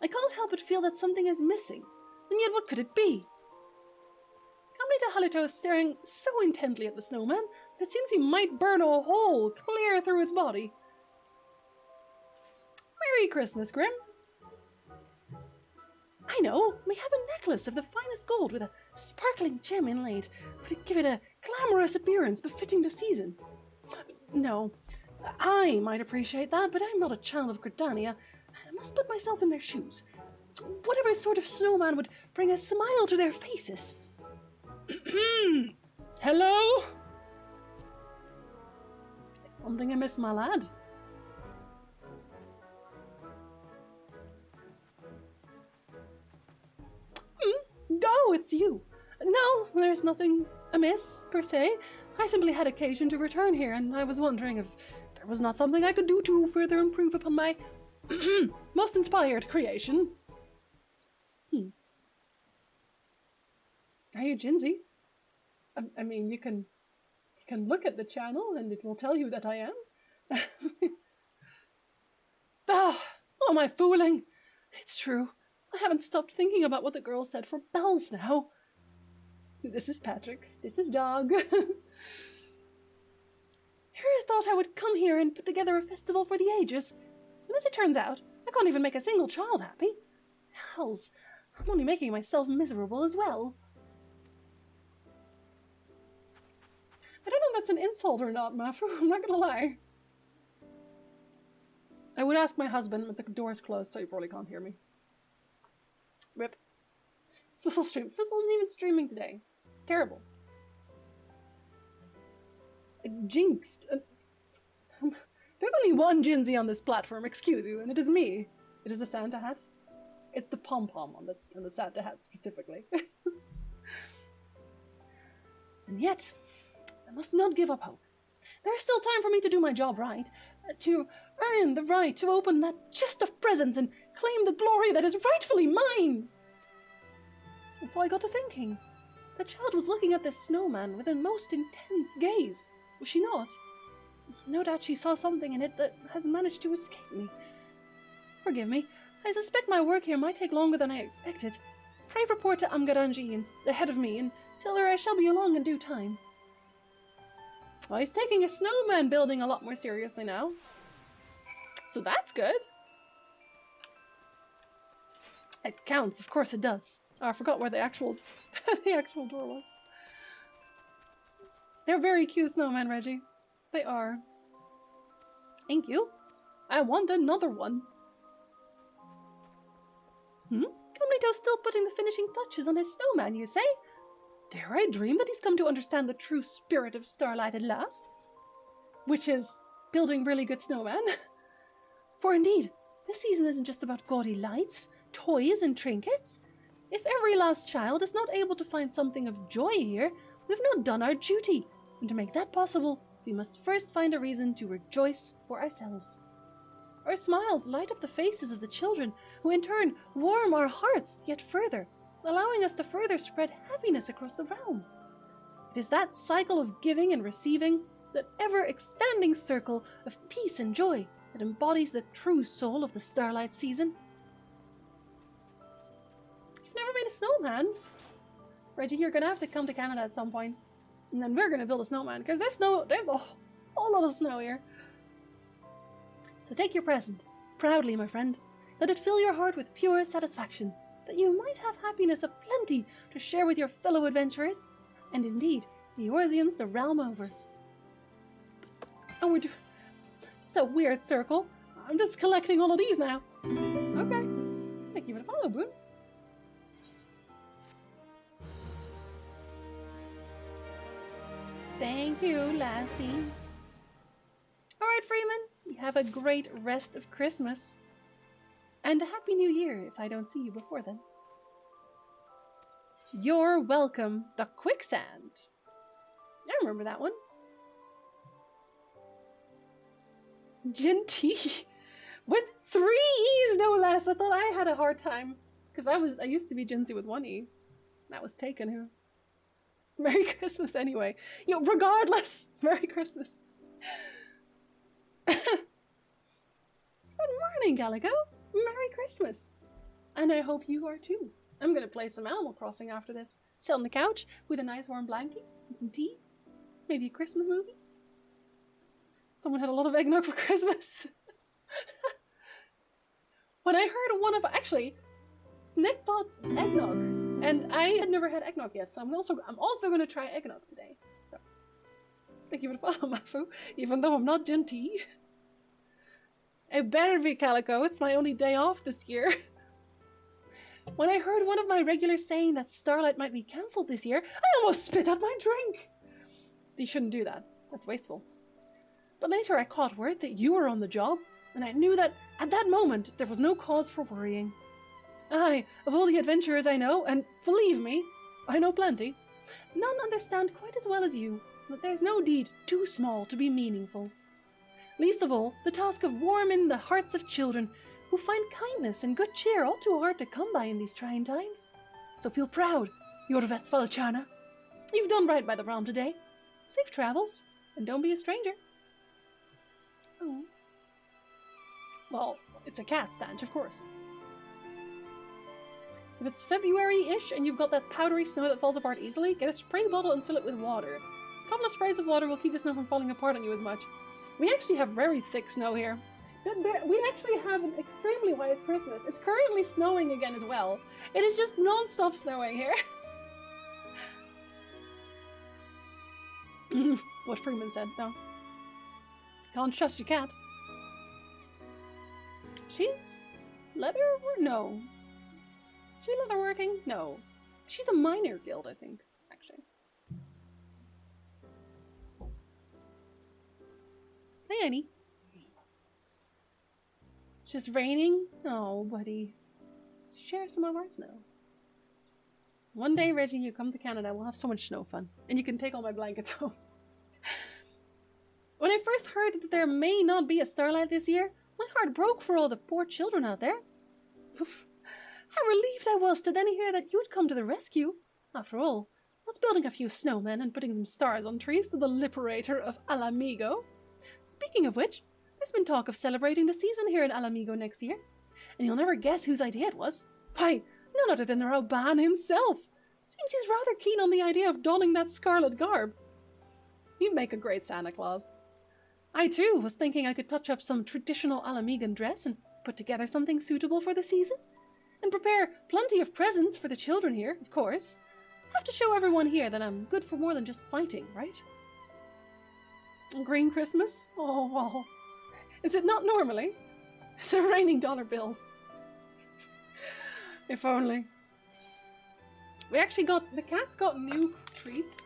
I can't help but feel that something is missing, and yet what could it be? Carmelita Halito is staring so intently at the snowman that it seems he might burn a hole clear through its body. Merry Christmas, Grim. I know, we have a necklace of the finest gold with a sparkling gem inlaid, would it give it a glamorous appearance befitting the season? No, I might appreciate that, but I'm not a child of Gridania. I must put myself in their shoes. Whatever sort of snowman would bring a smile to their faces. Hello? Something amiss, my lad? Oh, it's you. No, there's nothing amiss, per se. I simply had occasion to return here, and I was wondering if there was not something I could do to further improve upon my most inspired creation. Are you Jinsey? I mean, you can look at the channel, and it will tell you that I am. What am I fooling? It's true. I haven't stopped thinking about what the girl said for bells now. This is Patrick. This is Dog. Who thought I would come here and put together a festival for the ages? And as it turns out, I can't even make a single child happy. Hells, I'm only making myself miserable as well. I don't know if that's an insult or not, Mafu. I'm not gonna lie. I would ask my husband, but the door's closed, so you probably can't hear me. Rip. Fizzle stream. Fizzle isn't even streaming today. It's terrible. I jinxed. There's only one Jinsey on this platform, excuse you, and it is me. It is a Santa hat. It's the pom-pom on the Santa hat specifically. And yet, I must not give up hope. There is still time for me to do my job right, to earn the right to open that chest of presents and claim the glory that is rightfully mine. And so I got to thinking. The child was looking at this snowman with a most intense gaze, was she not? No doubt she saw something in it that has managed to escape me. Forgive me, I suspect my work here might take longer than I expected. Pray report to Amgaranji ahead of me and tell her I shall be along in due time. Well, he's taking a snowman building a lot more seriously now. So that's good. It counts, of course it does. Oh, I forgot where the actual door was. They're very cute snowmen, Reggie. They are. Thank you. I want another one. Kamito hero still putting the finishing touches on his snowman, you say? Dare I dream that he's come to understand the true spirit of Starlight at last? Which is building really good snowmen. For indeed, this season isn't just about gaudy lights, toys, and trinkets. If every last child is not able to find something of joy here, we've not done our duty, and to make that possible, we must first find a reason to rejoice for ourselves. Our smiles light up the faces of the children, who in turn warm our hearts yet further, allowing us to further spread happiness across the realm. It is that cycle of giving and receiving, that ever-expanding circle of peace and joy, that embodies the true soul of the Starlight season. You've never made a snowman? Reggie, you're gonna have to come to Canada at some point. And then we're gonna build a snowman, because there's a whole lot of snow here. So take your present, proudly, my friend. Let it fill your heart with pure satisfaction, that you might have happiness aplenty to share with your fellow adventurers, and indeed, the Eorzeans the realm over. And it's a weird circle. I'm just collecting all of these now. Okay. Thank you for the follow, Boone. Thank you, lassie. Alright, Freeman. You have a great rest of Christmas. And a Happy New Year if I don't see you before then. You're welcome, the Quicksand. I remember that one. Gentil. With 3 E's, no less. I thought I had a hard time. Because I used to be Gentil with 1 E. That was taken. Who? Merry Christmas anyway. You know, regardless. Merry Christmas. Good morning, Galago. Merry Christmas. And I hope you are too. I'm going to play some Animal Crossing after this. Sit on the couch with a nice warm blanket and some tea. Maybe a Christmas movie. Someone had a lot of eggnog for Christmas. When I heard actually, Nick bought eggnog, and I had never had eggnog yet, so I'm also going to try eggnog today. So, thank you for the follow, Mafu, even though I'm not Gentil. It better be Calico. It's my only day off this year. When I heard one of my regulars saying that Starlight might be cancelled this year, I almost spit out my drink. You shouldn't do that. That's wasteful. But later I caught word that you were on the job, and I knew that at that moment there was no cause for worrying. Aye, of all the adventurers I know, and believe me, I know plenty, none understand quite as well as you that there's no deed too small to be meaningful. Least of all, the task of warming the hearts of children who find kindness and good cheer all too hard to come by in these trying times. So feel proud, Yorvet Falchana. You've done right by the realm today. Safe travels, and don't be a stranger. Oh. Well, it's a cat stench, of course. If it's February-ish and you've got that powdery snow that falls apart easily, get a spray bottle and fill it with water. A couple of sprays of water will keep the snow from falling apart on you as much. We actually have very thick snow here. We actually have an extremely white Christmas. It's currently snowing again as well. It is just non-stop snowing here. What Freeman said, no. Can't trust your cat. She's leather or no? Is she leatherworking? No. She's a minor guild, I think, actually. Hey, Annie. It's just raining? Oh, buddy. Let's share some of our snow. One day, Reggie, you come to Canada, we'll have so much snow fun. And you can take all my blankets home. When I first heard that there may not be a Starlight this year, my heart broke for all the poor children out there. How relieved I was to then hear that you would come to the rescue. After all, what's building a few snowmen and putting some stars on trees to the liberator of Alamigo? Speaking of which, there's been talk of celebrating the season here in Alamigo next year. And you'll never guess whose idea it was. Why, none other than Rauban himself. Seems he's rather keen on the idea of donning that scarlet garb. You'd make a great Santa Claus. I too was thinking I could touch up some traditional Alamigan dress and put together something suitable for the season. And prepare plenty of presents for the children here, of course. Have to show everyone here that I'm good for more than just fighting, right? Green Christmas? Oh, well. Is it not normally? It's raining dollar bills. If only. We actually got, the cats got new treats.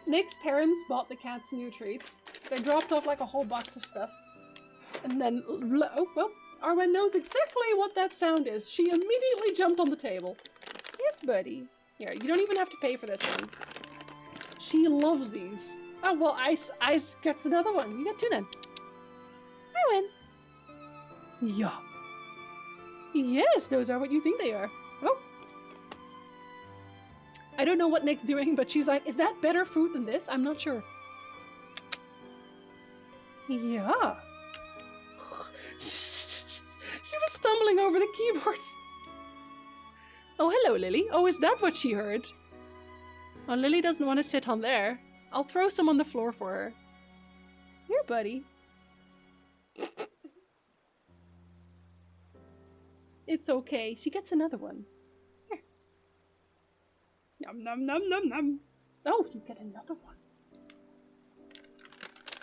Nick's parents bought the cats new treats. They dropped off like a whole box of stuff. And then, oh, well, Arwen knows exactly what that sound is. She immediately jumped on the table. Yes, buddy. Here, you don't even have to pay for this one. She loves these. Oh, well, Ice gets another one. You get two then. Arwen. Yeah. Yes, those are what you think they are. Oh. I don't know what Nick's doing, but she's like, is that better food than this? I'm not sure. Yeah. She was stumbling over the keyboard. Oh, hello, Lily. Oh, is that what she heard? Oh, Lily doesn't want to sit on there. I'll throw some on the floor for her. Here, buddy. It's okay. She gets another one. Here. Nom nom nom nom nom. Oh, you get another one.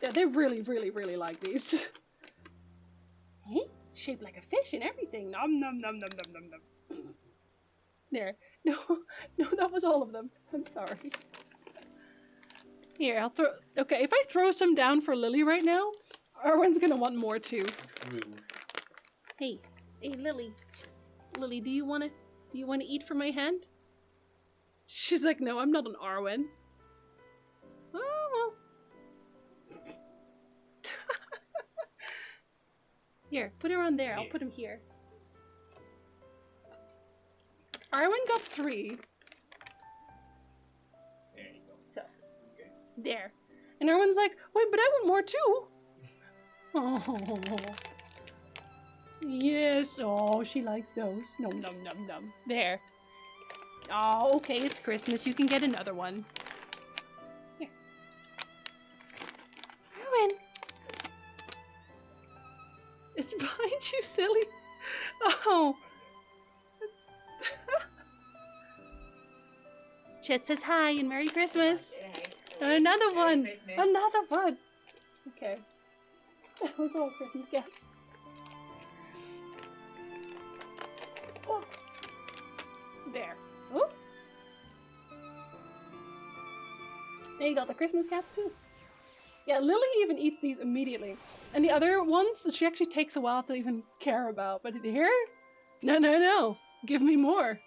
Yeah, they really, really, really like these. Hey, it's shaped like a fish and everything. Nom nom nom nom nom nom nom. There. No, that was all of them. I'm sorry. Here, I'll throw... Okay, if I throw some down for Lily right now, Arwen's gonna want more too. Hey, Lily. Lily, do you wanna eat from my hand? She's like, no, I'm not an Arwen. Oh, well. Here, put her on there. I'll put him here. Arwen got 3. There you go. So, Okay. there. And Arwen's like, wait, but I want more too. Oh. Yes. Oh, she likes those. Nom nom nom nom. There. Oh, okay, it's Christmas. You can get another one. Here. Arwen. It's behind you, silly. Oh. Chet says hi and Merry Christmas. Another one. Another one. Okay. That was all Christmas gets. Oh. There. Oh. There you got the Christmas cats too. Yeah, Lily even eats these immediately. And the other ones, she actually takes a while to even care about. But here? No, no, no. Give me more.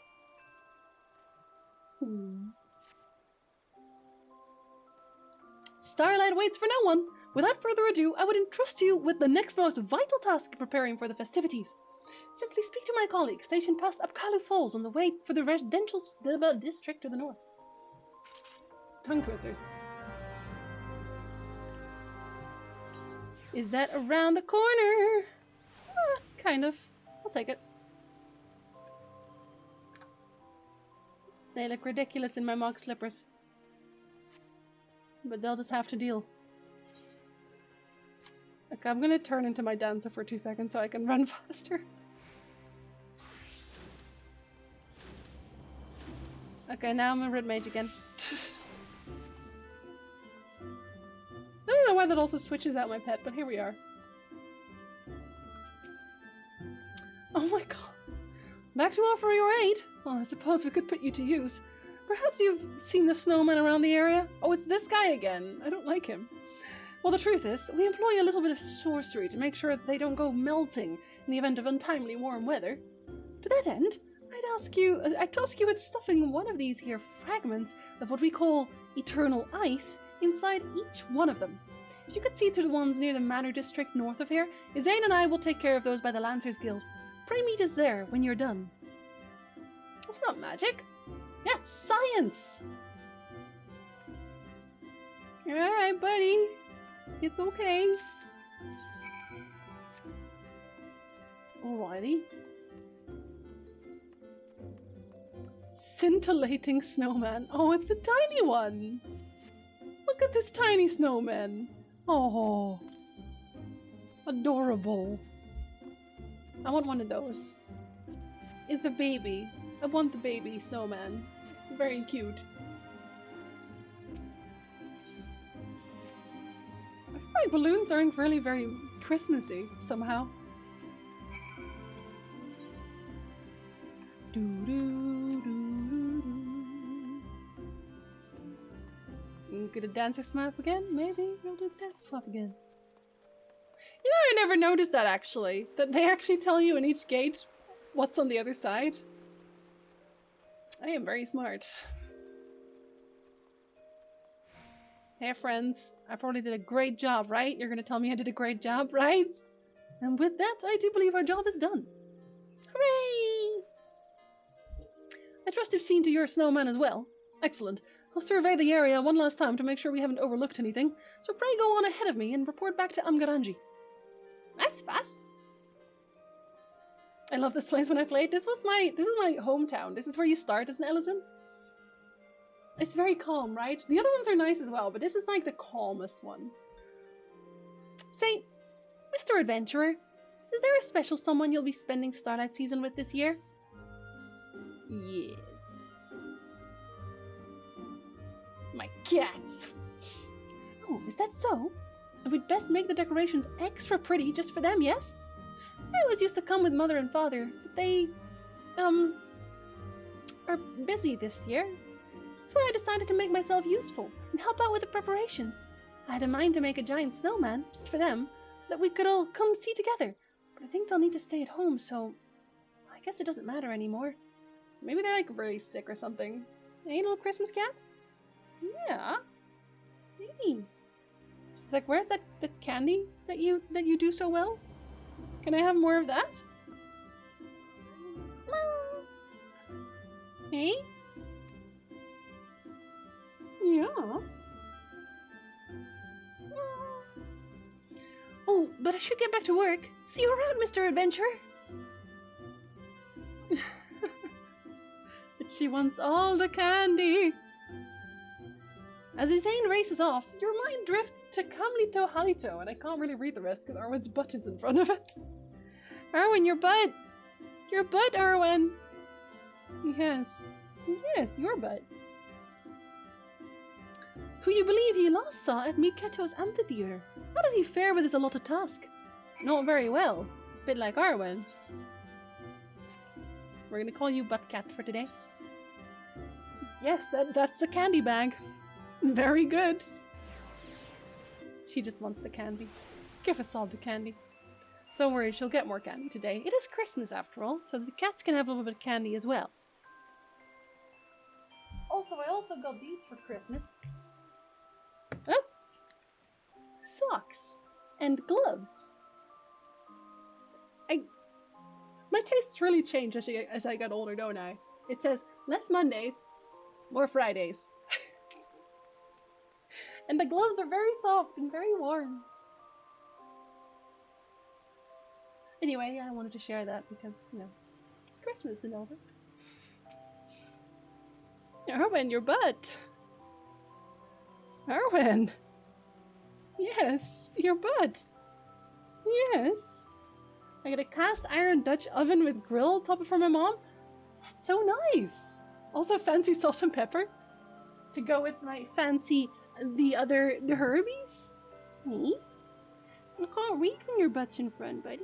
Starlight waits for no one. Without further ado, I would entrust you with the next most vital task in preparing for the festivities. Simply speak to my colleague, stationed past Apkalu Falls on the way for the residential district to the north. Tongue twisters. Is that around the corner? Kind of. I'll take it. They look ridiculous in my mock slippers. But they'll just have to deal. Okay, I'm gonna turn into my dancer for 2 seconds so I can run faster. Okay, now I'm a red mage again. I don't know why that also switches out my pet, but here we are. Oh my god. Back to offer your aid. Well, I suppose we could put you to use. Perhaps you've seen the snowman around the area? Oh, it's this guy again. I don't like him. Well, the truth is, we employ a little bit of sorcery to make sure that they don't go melting in the event of untimely warm weather. To that end, I'd task you with stuffing one of these here fragments of what we call eternal ice inside each one of them. If you could see to the ones near the Manor District north of here, Izane and I will take care of those by the Lancers Guild. Pray meet us there when you're done. It's not magic. That's science! Alright, buddy. It's okay. Alrighty. Scintillating snowman. Oh, it's the tiny one. Look at this tiny snowman. Oh. Adorable. I want one of those. It's a baby. I want the baby snowman. It's very cute. I feel like balloons aren't really very Christmassy somehow. Do do do do do. get a dancer swap again? Maybe we'll do the dancer swap again. You know, I never noticed that actually. That they actually tell you in each gate what's on the other side. I am very smart. Hey friends, I probably did a great job, right? You're gonna tell me I did a great job, right? And with that, I do believe our job is done. Hooray! I trust you've seen to your snowman as well. Excellent. I'll survey the area one last time to make sure we haven't overlooked anything, so pray go on ahead of me and report back to Amgaranji. That's fast. I love this place when I played. This is my hometown. This is where you start as an Ellison. It's very calm, right? The other ones are nice as well, but this is like the calmest one. Say, Mr. Adventurer, is there a special someone you'll be spending Starlight Season with this year? Yes. My cats! Oh, is that so? And we'd best make the decorations extra pretty just for them, yes? I always used to come with Mother and Father, but they, are busy this year. That's why I decided to make myself useful and help out with the preparations. I had in mind to make a giant snowman, just for them, that we could all come see together. But I think they'll need to stay at home, so I guess it doesn't matter anymore. Maybe they're like really sick or something. Hey, little Christmas cat? Yeah. Hey. She's like, where's that candy that you do so well? Can I have more of that? Hey? Yeah. Oh, but I should get back to work. See you around, Mr. Adventurer. But she wants all the candy. As Zane races off, your mind drifts to Kamlito Halito, and I can't really read the rest because Arwen's butt is in front of it. Arwen, your butt! Your butt, Arwen! Yes. Yes, your butt. Who you believe you last saw at Miketo's amphitheater. How does he fare with his allotted task? Not very well. Bit like Arwen. We're gonna call you Buttcat for today. Yes, that's the candy bag. Very good. She just wants the candy. Give us all the candy. Don't worry, she'll get more candy today. It is Christmas after all, so the cats can have a little bit of candy as well. Also, I also got these for Christmas. Oh! Socks. And gloves. My tastes really change as I get older, don't I? It says, less Mondays, more Fridays. And the gloves are very soft and very warm. Anyway, I wanted to share that because, you know, Christmas and all that. Arwen, your butt. Arwen. Yes, your butt. Yes. I got a cast iron Dutch oven with grill top for my mom. That's so nice. Also fancy salt and pepper to go with my fancy the Herbies. Me? I can't read when your butt's in front, buddy.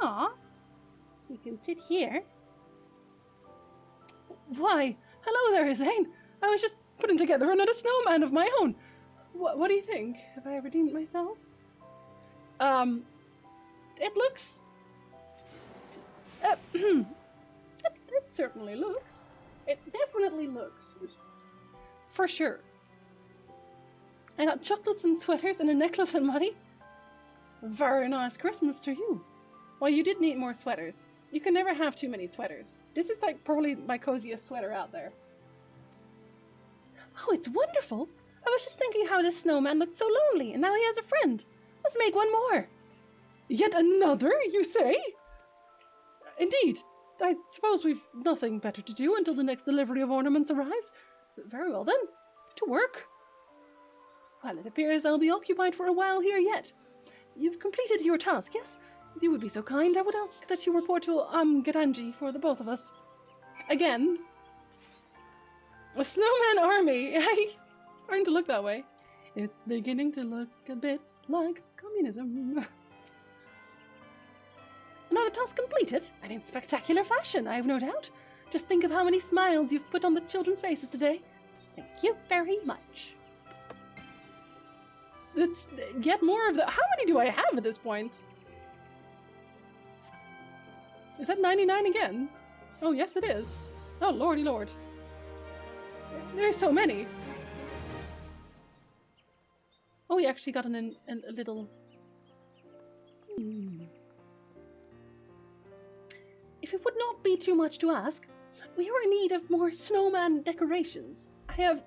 Yeah. You can sit here. Why? Hello there, Zane. I was just putting together another snowman of my own. What do you think? Have I redeemed myself? It looks... it certainly looks. It definitely looks. For sure. I got chocolates and sweaters and a necklace and money. Very nice Christmas to you. Well, you did need more sweaters. You can never have too many sweaters. This is like probably my coziest sweater out there. Oh, it's wonderful. I was just thinking how this snowman looked so lonely, and now he has a friend. Let's make one more. Yet another, you say? Indeed. I suppose we've nothing better to do until the next delivery of ornaments arrives. Very well then. To work. Well, it appears I'll be occupied for a while here yet. You've completed your task, yes? If you would be so kind, I would ask that you report to Garanji for the both of us. Again. A snowman army. It's starting to look that way. It's beginning to look a bit like communism. Another task completed, and in spectacular fashion, I have no doubt. Just think of how many smiles you've put on the children's faces today. Thank you very much. It's get more of the. How many do I have at this point? Is that 99 again? Oh, yes, it is. Oh, lordy lord. There's so many. Oh, we actually got a little... If it would not be too much to ask, we are in need of more snowman decorations. I have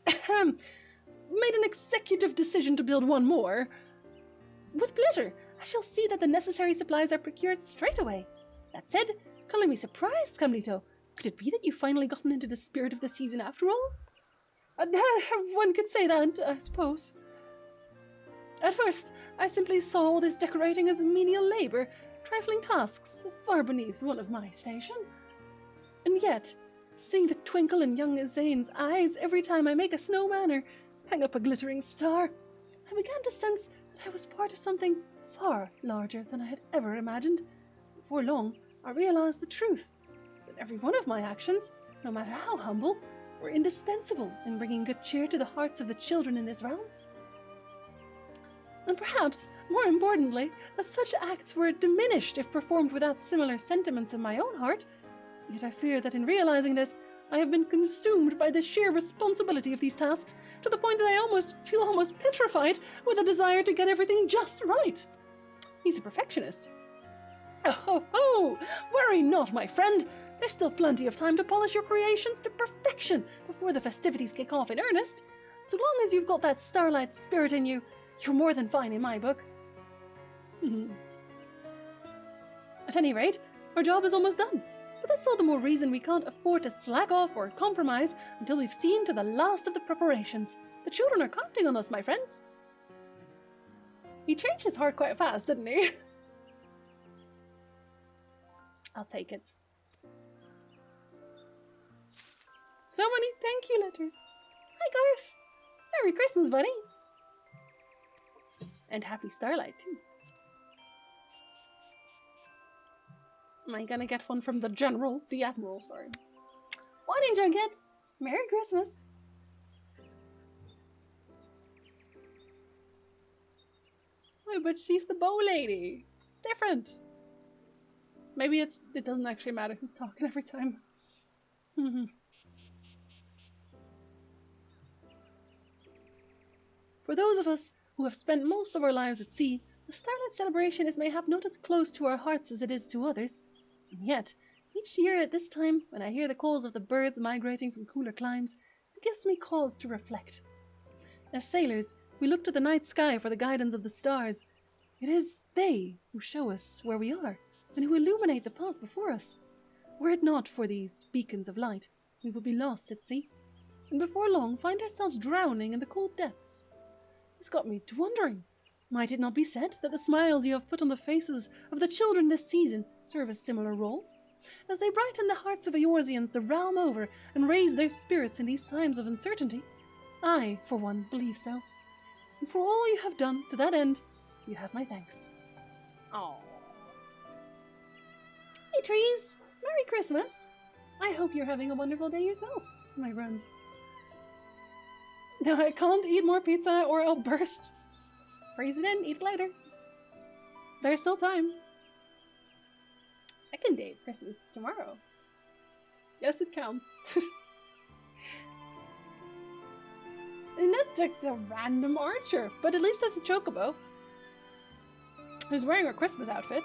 made an executive decision to build one more. With pleasure, I shall see that the necessary supplies are procured straight away. That said, calling me surprised, Camlito. Could it be that you've finally gotten into the spirit of the season after all? One could say that, I suppose. At first, I simply saw all this decorating as menial labor, trifling tasks, far beneath one of my station. And yet, seeing the twinkle in young Zane's eyes every time I make a snowman or hang up a glittering star, I began to sense that I was part of something far larger than I had ever imagined. Before long, I realized the truth, that every one of my actions, no matter how humble, were indispensable in bringing good cheer to the hearts of the children in this realm. And perhaps, more importantly, that such acts were diminished if performed without similar sentiments in my own heart. Yet I fear that in realizing this, I have been consumed by the sheer responsibility of these tasks, to the point that I feel almost petrified with a desire to get everything just right. He's a perfectionist. Oh, ho, ho! Worry not, my friend. There's still plenty of time to polish your creations to perfection before the festivities kick off in earnest. So long as you've got that starlight spirit in you, you're more than fine in my book. At any rate, our job is almost done. But that's all the more reason we can't afford to slack off or compromise until we've seen to the last of the preparations. The children are counting on us, my friends. He changed his heart quite fast, didn't he? I'll take it. So many thank you letters. Hi, Garth. Merry Christmas, buddy. And happy Starlight, too. Am I gonna get one from the General? The Admiral, sorry. Morning, Junket. Merry Christmas. Oh, but she's the bow lady. It's different. Maybe it doesn't actually matter who's talking every time. For those of us who have spent most of our lives at sea, the Starlight celebration is mayhap not as close to our hearts as it is to others. And yet, each year at this time, when I hear the calls of the birds migrating from cooler climes, it gives me cause to reflect. As sailors, we look to the night sky for the guidance of the stars. It is they who show us where we are, and who illuminate the path before us. Were it not for these beacons of light, we would be lost at sea, and before long find ourselves drowning in the cold depths. This got me to wondering, might it not be said that the smiles you have put on the faces of the children this season serve a similar role? As they brighten the hearts of Eorzeans the realm over and raise their spirits in these times of uncertainty, I, for one, believe so. And for all you have done to that end, you have my thanks. Aww. Hey, trees! Merry Christmas! I hope you're having a wonderful day yourself, my friend. No, I can't eat more pizza or I'll burst. Freeze it in, eat it later. There's still time. Second day of Christmas is tomorrow. Yes, it counts. And that's like a random archer, but at least that's a chocobo. Who's wearing a Christmas outfit.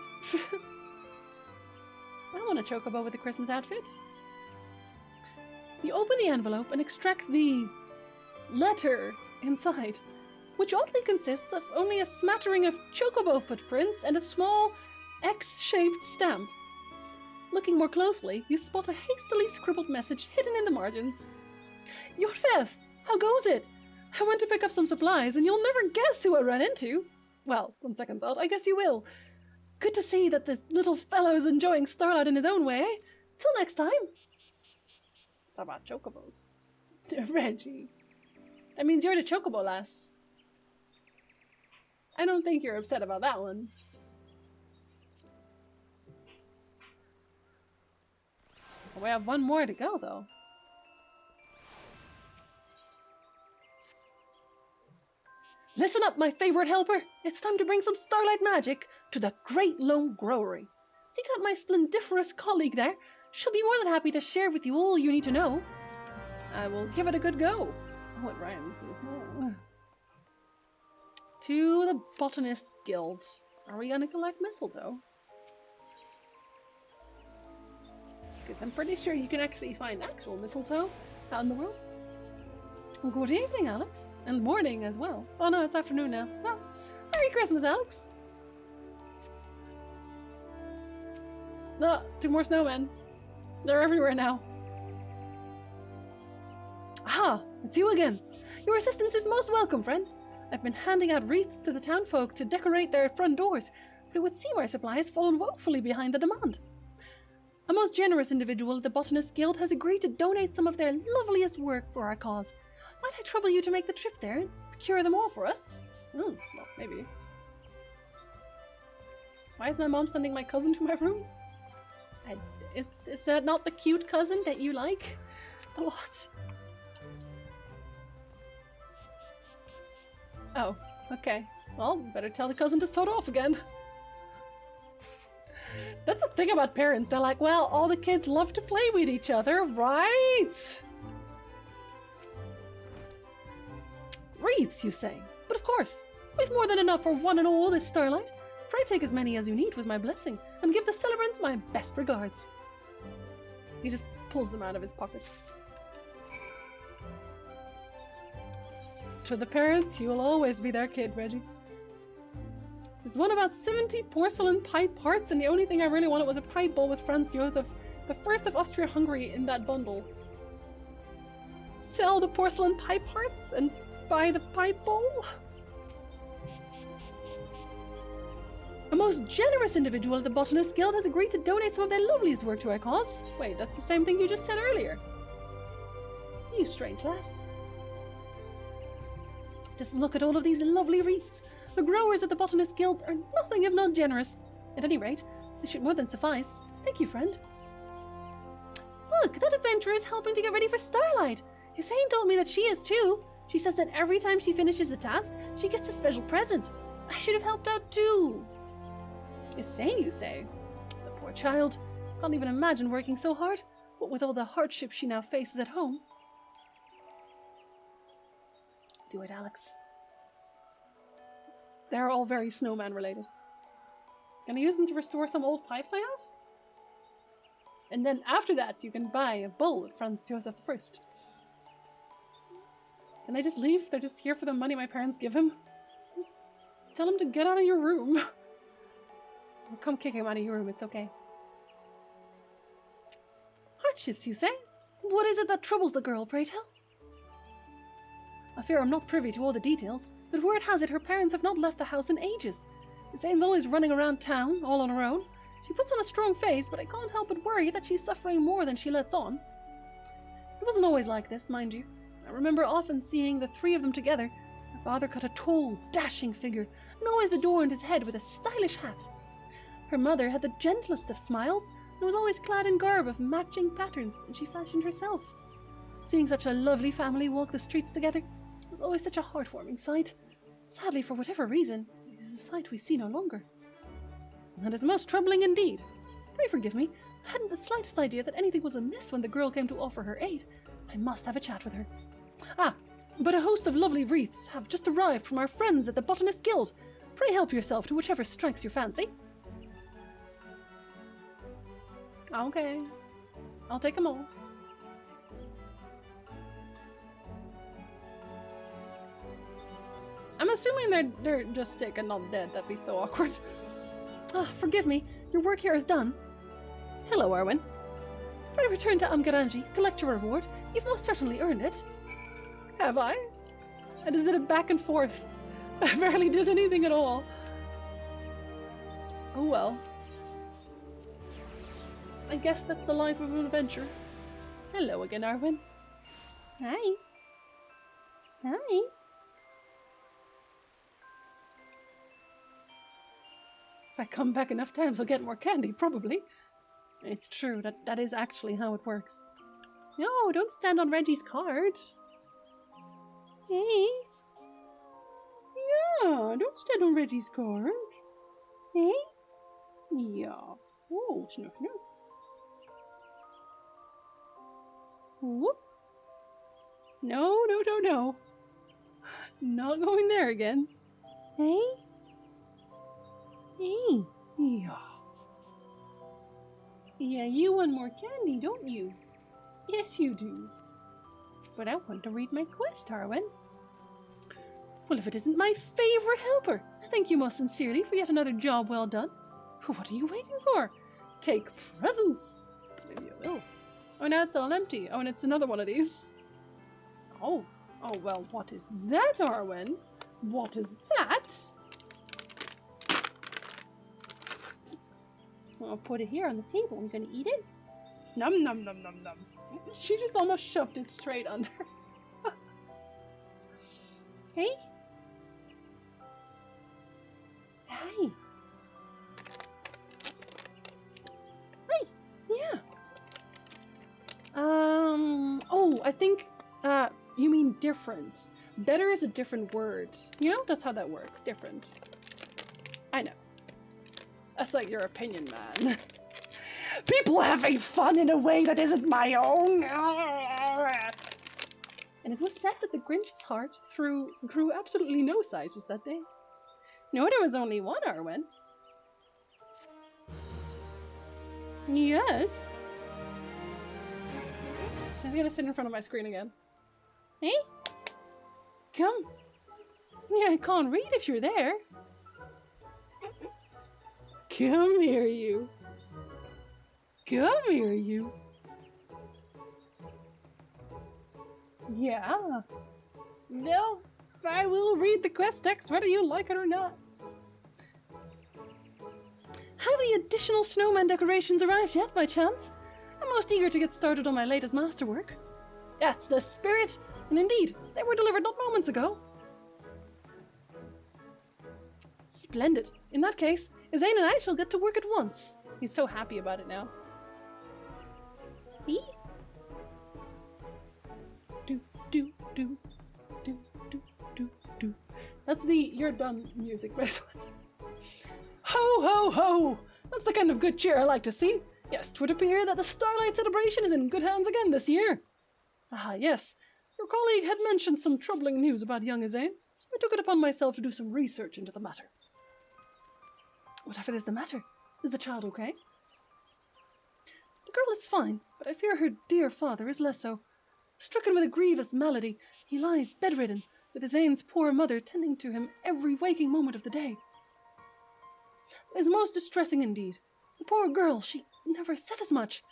I want a chocobo with a Christmas outfit. You open the envelope and extract the letter inside, which oddly consists of only a smattering of chocobo footprints and a small X-shaped stamp. Looking more closely, you spot a hastily scribbled message hidden in the margins. Yorfeth, how goes it? I went to pick up some supplies and you'll never guess who I ran into. Well, on second thought, I guess you will. Good to see that this little fellow's enjoying Starlight in his own way. Till next time. It's about chocobos. Reggie. That means you're the chocobo lass. I don't think you're upset about that one. We have one more to go, though. Listen up, my favorite helper. It's time to bring some starlight magic to the Great Lone Growery. Seek out my splendiferous colleague there. She'll be more than happy to share with you all you need to know. I will give it a good go. Oh, it rhymes. Oh. To the Botanist Guild. Are we gonna collect mistletoe? Because I'm pretty sure you can actually find actual mistletoe out in the world. Good evening, Alex. And morning as well. Oh no, it's afternoon now. Well, Merry Christmas, Alex. No, 2 more snowmen. They're everywhere now. Aha, it's you again. Your assistance is most welcome, friend. I've been handing out wreaths to the townfolk to decorate their front doors, but it would seem our supply has fallen woefully behind the demand. A most generous individual at the Botanist Guild has agreed to donate some of their loveliest work for our cause. Might I trouble you to make the trip there and procure them all for us? Well, maybe. Why is my mom sending my cousin to my room? Is that not the cute cousin that you like a lot? Oh, okay. Well, better tell the cousin to sod off again. That's the thing about parents. They're like, well, all the kids love to play with each other, right? Wreaths, you say? But of course, we've more than enough for one and all this starlight. Pray take as many as you need with my blessing, and give the celebrants my best regards. He just pulls them out of his pocket. To the parents, you will always be their kid, Reggie. There's one about 70 porcelain pipe hearts, and the only thing I really wanted was a pipe bowl with Franz Josef, the first of Austria-Hungary, in that bundle. Sell the porcelain pipe hearts and buy the pipe bowl? A most generous individual at the Botanist Guild has agreed to donate some of their loveliest work to our cause. Wait, that's the same thing you just said earlier. You strange lass. Just look at all of these lovely wreaths. The growers at the Botanist Guilds are nothing if not generous. At any rate, this should more than suffice. Thank you, friend. Look, that adventurer is helping to get ready for Starlight. Hussein told me that she is too. She says that every time she finishes a task, she gets a special present. I should have helped out too. Hussein, you say? The poor child. Can't even imagine working so hard. What with all the hardships she now faces at home. Do it, Alex. They're all very snowman related. Can I use them to restore some old pipes I have? And then after that, you can buy a bowl with Franz Josef I. Can I just leave? They're just here for the money my parents give him. Tell him to get out of your room. Or come kick him out of your room, it's okay. Hardships, you say? What is it that troubles the girl, pray tell? I fear I'm not privy to all the details, but word has it her parents have not left the house in ages. Zane's always running around town, all on her own. She puts on a strong face, but I can't help but worry that she's suffering more than she lets on. It wasn't always like this, mind you. I remember often seeing the 3 of them together. Her father cut a tall, dashing figure, and always adorned his head with a stylish hat. Her mother had the gentlest of smiles, and was always clad in garb of matching patterns that she fashioned herself. Seeing such a lovely family walk the streets together was always such a heartwarming sight. Sadly, for whatever reason, it is a sight we see no longer. That is most troubling indeed. Pray forgive me. I hadn't the slightest idea that anything was amiss when the girl came to offer her aid. I must have a chat with her. Ah, but a host of lovely wreaths have just arrived from our friends at the Botanist Guild. Pray help yourself to whichever strikes your fancy. Okay. I'll take them all. I'm assuming they're just sick and not dead. That'd be so awkward. Ah, forgive me. Your work here is done. Hello, Arwen. Pray return to Amgaranji, collect your reward. You've most certainly earned it. Have I? I just did it back and forth. I barely did anything at all. Oh well. I guess that's the life of an adventure. Hello again, Arwen. Hi. Hi. If I come back enough times, I'll get more candy, probably. It's true, that is actually how it works. No, don't stand on Reggie's card. Hey. Ah, don't stand on Reggie's card. Eh? Yeah. Oh, snuff, snuff. Whoop. No. Not going there again. Hey? Hey. Yeah. Yeah, you want more candy, don't you? Yes, you do. But I want to read my quest, Arwen. Well, if it isn't my favorite helper, I thank you most sincerely for yet another job well done. What are you waiting for? Take presents. Maybe I will. Oh, now it's all empty. Oh, and it's another one of these. Oh, well, what is that, Arwen? What is that? I'll put it here on the table. I'm gonna eat it. Num num num num num. She just almost shoved it straight under. Hey? Hi. Hi. Yeah. Oh, I think, you mean different. Better is a different word. You know, that's how that works. Different. I know. That's like your opinion, man. People having fun in a way that isn't my own. And it was said that the Grinch's heart grew absolutely no sizes that day. No, there was only one, Arwen. Yes. She's gonna sit in front of my screen again. Hey? Come. Yeah, I can't read if you're there. Come here, you. Come here, you. Yeah. No, I will read the quest text whether you like it or not. Have the additional snowman decorations arrived yet, by chance? I'm most eager to get started on my latest masterwork. That's the spirit, and indeed, they were delivered not moments ago. Splendid. In that case, Zane and I shall get to work at once. He's so happy about it now. He? Do, do, do, do, do, do, do. That's the "you're done" music, by the way. Ho, ho, ho! That's the kind of good cheer I like to see. Yes, 'twould appear that the Starlight celebration is in good hands again this year. Ah, yes. Your colleague had mentioned some troubling news about young Zane, so I took it upon myself to do some research into the matter. Whatever is the matter? Is the child okay? The girl is fine, but I fear her dear father is less so. Stricken with a grievous malady, he lies bedridden, with Zane's poor mother tending to him every waking moment of the day. It is most distressing indeed. The poor girl, she never said as much,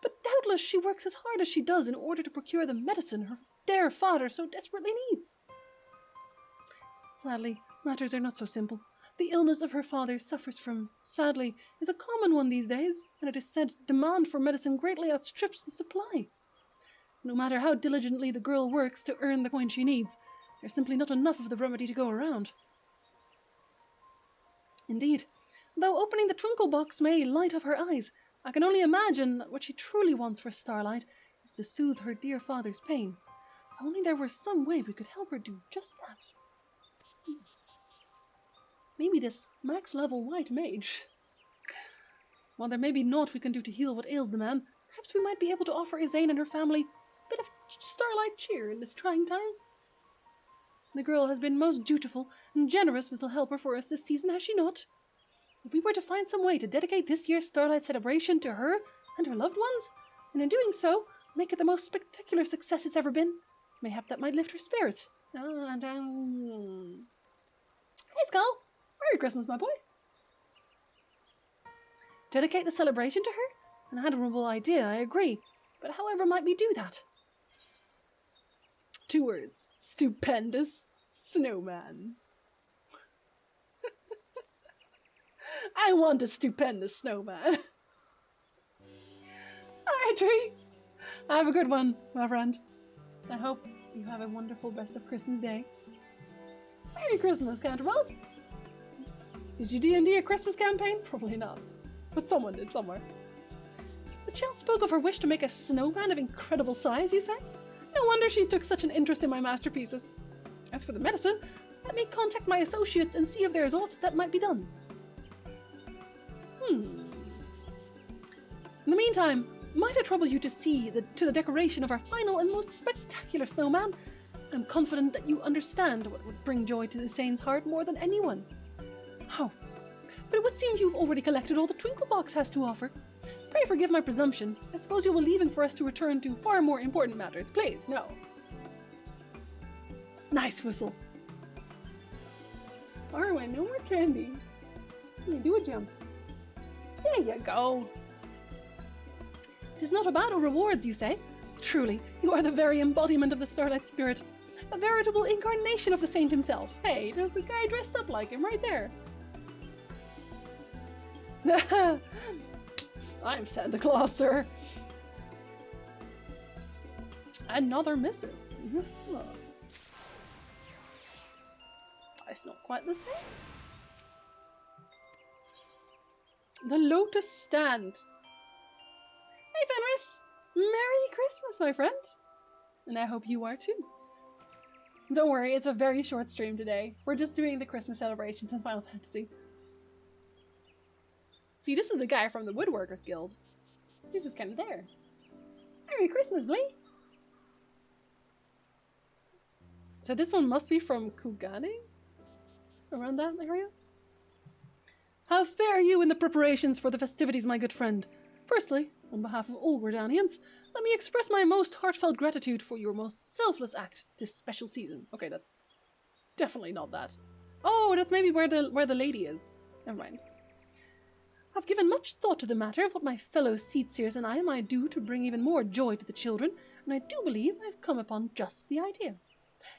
but doubtless she works as hard as she does in order to procure the medicine her dear father so desperately needs. Sadly, matters are not so simple. The illness of her father suffers from, sadly, is a common one these days, and it is said demand for medicine greatly outstrips the supply. No matter how diligently the girl works to earn the coin she needs, there's simply not enough of the remedy to go around. Indeed, though opening the twinkle box may light up her eyes, I can only imagine that what she truly wants for Starlight is to soothe her dear father's pain. If only there were some way we could help her do just that. Maybe this max-level white mage. While there may be naught we can do to heal what ails the man, perhaps we might be able to offer Zane and her family a bit of Starlight cheer in this trying time. The girl has been most dutiful and generous little helper for us this season, has she not? If we were to find some way to dedicate this year's Starlight celebration to her and her loved ones, and in doing so, make it the most spectacular success it's ever been, mayhap that might lift her spirits. Hey, Skull! Merry Christmas, my boy! Dedicate the celebration to her? An admirable idea, I agree, but however might we do that? 2 words. Stupendous snowman. I want a stupendous snowman. Alright, Tree. Have a good one, my friend. I hope you have a wonderful rest of Christmas Day. Merry Christmas, Canterbull. Did you D&D a Christmas campaign? Probably not. But someone did somewhere. The child spoke of her wish to make a snowman of incredible size, you say? No wonder she took such an interest in my masterpieces. As for the medicine, Let me contact my associates and see if there is aught that might be done. In the meantime, might I trouble you to see to the decoration of our final and most spectacular snowman? I'm confident that you understand what would bring joy to the Saint's heart more than anyone. Oh, but it would seem you've already collected all the Twinkle Box has to offer. Pray forgive my presumption. I suppose you will be leaving for us to return to far more important matters. Please, no. Nice whistle. Arwen, no more candy. Can you do a jump? There you go. It is not about rewards, you say? Truly, you are the very embodiment of the Starlight Spirit. A veritable incarnation of the Saint himself. Hey, there's a guy dressed up like him right there. I'm Santa Claus, sir. Another missive. It's not quite the same. The Lotus Stand. Hey, Fenris! Merry Christmas, my friend! And I hope you are too. Don't worry, it's a very short stream today. We're just doing the Christmas celebrations in Final Fantasy. See, this is a guy from the Woodworkers Guild. He's just kind of there. Merry Christmas, Blee! So this one must be from Kugane? Around that area? How fare you in the preparations for the festivities, my good friend? Firstly, on behalf of all Gordanians, let me express my most heartfelt gratitude for your most selfless act this special season. Okay, that's definitely not that. Oh, that's maybe where the lady is. Never mind. I've given much thought to the matter of what my fellow seatseers and I might do to bring even more joy to the children, and I do believe I've come upon just the idea.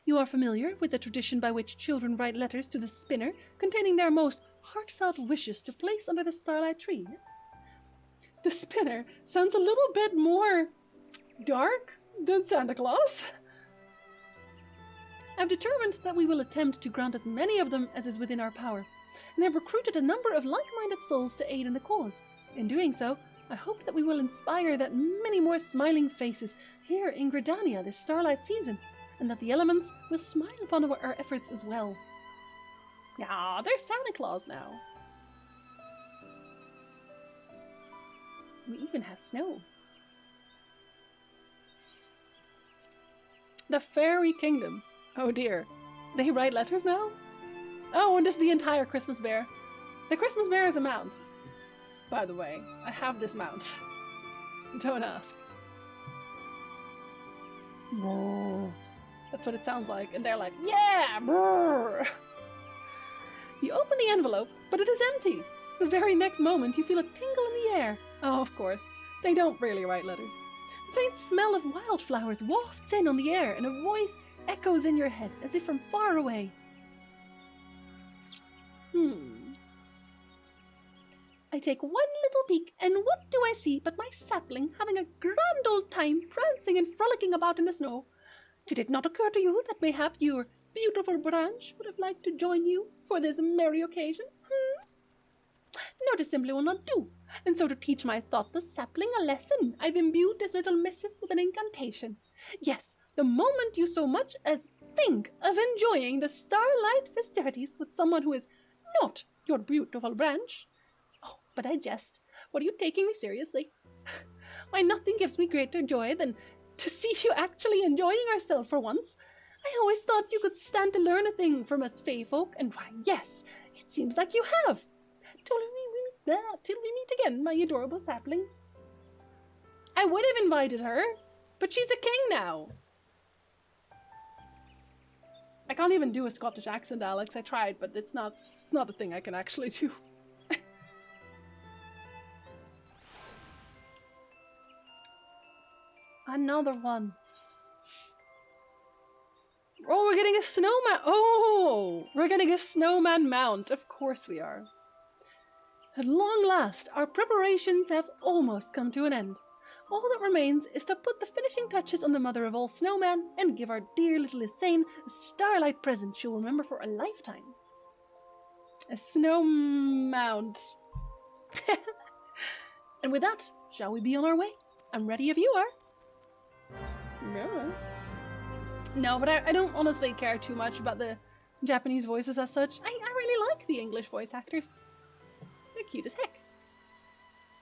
You are familiar with the tradition by which children write letters to the spinner containing their most heartfelt wishes to place under the starlight tree, yes? The spinner sounds a little bit more dark than Santa Claus. I've determined that we will attempt to grant as many of them as is within our power, and have recruited a number of like-minded souls to aid in the cause. In doing so, I hope that we will inspire that many more smiling faces here in Gridania this starlight season, and that the elements will smile upon our efforts as well. Ah, there's Santa Claus now. We even have snow. The Fairy Kingdom. Oh dear. They write letters now? Oh, and this is the entire Christmas bear. The Christmas bear is a mount. By the way, I have this mount. Don't ask. Brrr. That's what it sounds like. And they're like, yeah! Brrr. You open the envelope, but it is empty. The very next moment, you feel a tingle in the air. Oh, of course. They don't really write letters. A faint smell of wildflowers wafts in on the air, and a voice echoes in your head, as if from far away. I take one little peek, and what do I see but my sapling having a grand old time prancing and frolicking about in the snow? Did it not occur to you that mayhap your beautiful branch would have liked to join you for this merry occasion? Notice simply will not do, and so to teach my thoughtless sapling a lesson, I've imbued this little missive with an incantation. Yes, the moment you so much as think of enjoying the starlight festivities with someone who is not your beautiful branch. Oh, but I jest. What are you taking me seriously? Why, nothing gives me greater joy than to see you actually enjoying yourself for once. I always thought you could stand to learn a thing from us Fae folk, and why, yes, it seems like you have. Till we meet again, my adorable sapling. I would have invited her, but she's a king now. I can't even do a Scottish accent, Alex. I tried, but it's not a thing I can actually do. Another one. Oh, we're getting a snowman. Oh, we're getting a snowman mount. Of course we are. At long last, our preparations have almost come to an end. All that remains is to put the finishing touches on the mother of all snowmen and give our dear little Isane a starlight present she'll remember for a lifetime. A snow mount. And with that, shall we be on our way? I'm ready if you are. No, but I don't honestly care too much about the Japanese voices as such. I really like the English voice actors. They're cute as heck.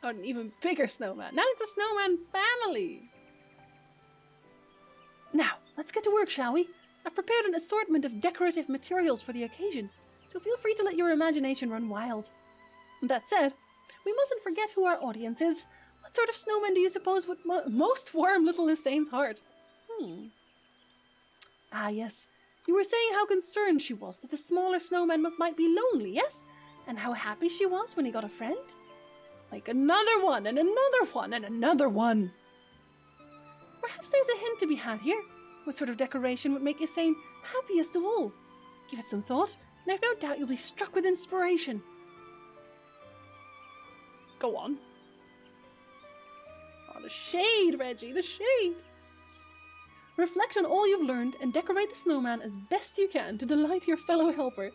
Oh, an even bigger snowman. Now it's a snowman family. Now, let's get to work, shall we? I've prepared an assortment of decorative materials for the occasion, so feel free to let your imagination run wild. That said, we mustn't forget who our audience is. What sort of snowman do you suppose would most warm little Lissane's heart? Ah, yes. You were saying how concerned she was that the smaller snowman might be lonely, yes? And how happy she was when he got a friend? Like another one, and another one, and another one. Perhaps there's a hint to be had here. What sort of decoration would make Issane happiest of all? Give it some thought, and I've no doubt you'll be struck with inspiration. Go on. Oh, the shade, Reggie, the shade. Reflect on all you've learned and decorate the snowman as best you can to delight your fellow helper.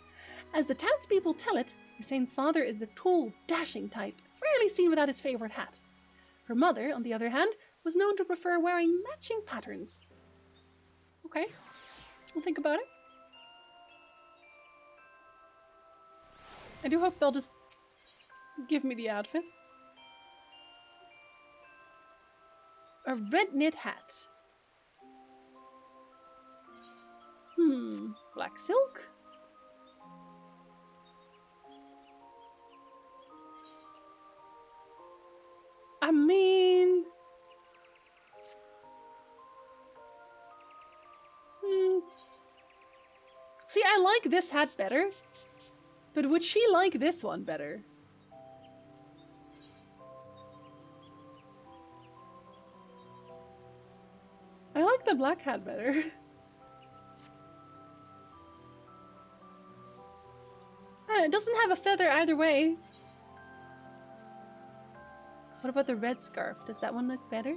As the townspeople tell it, Issane's father is the tall, dashing type, rarely seen without his favorite hat. Her mother, on the other hand, was known to prefer wearing matching patterns. Okay, I'll think about it. I do hope they'll just give me the outfit. A red knit hat. Black silk? I mean... See, I like this hat better, but would she like this one better? I like the black hat better. It doesn't have a feather either way. What about the red scarf? Does that one look better?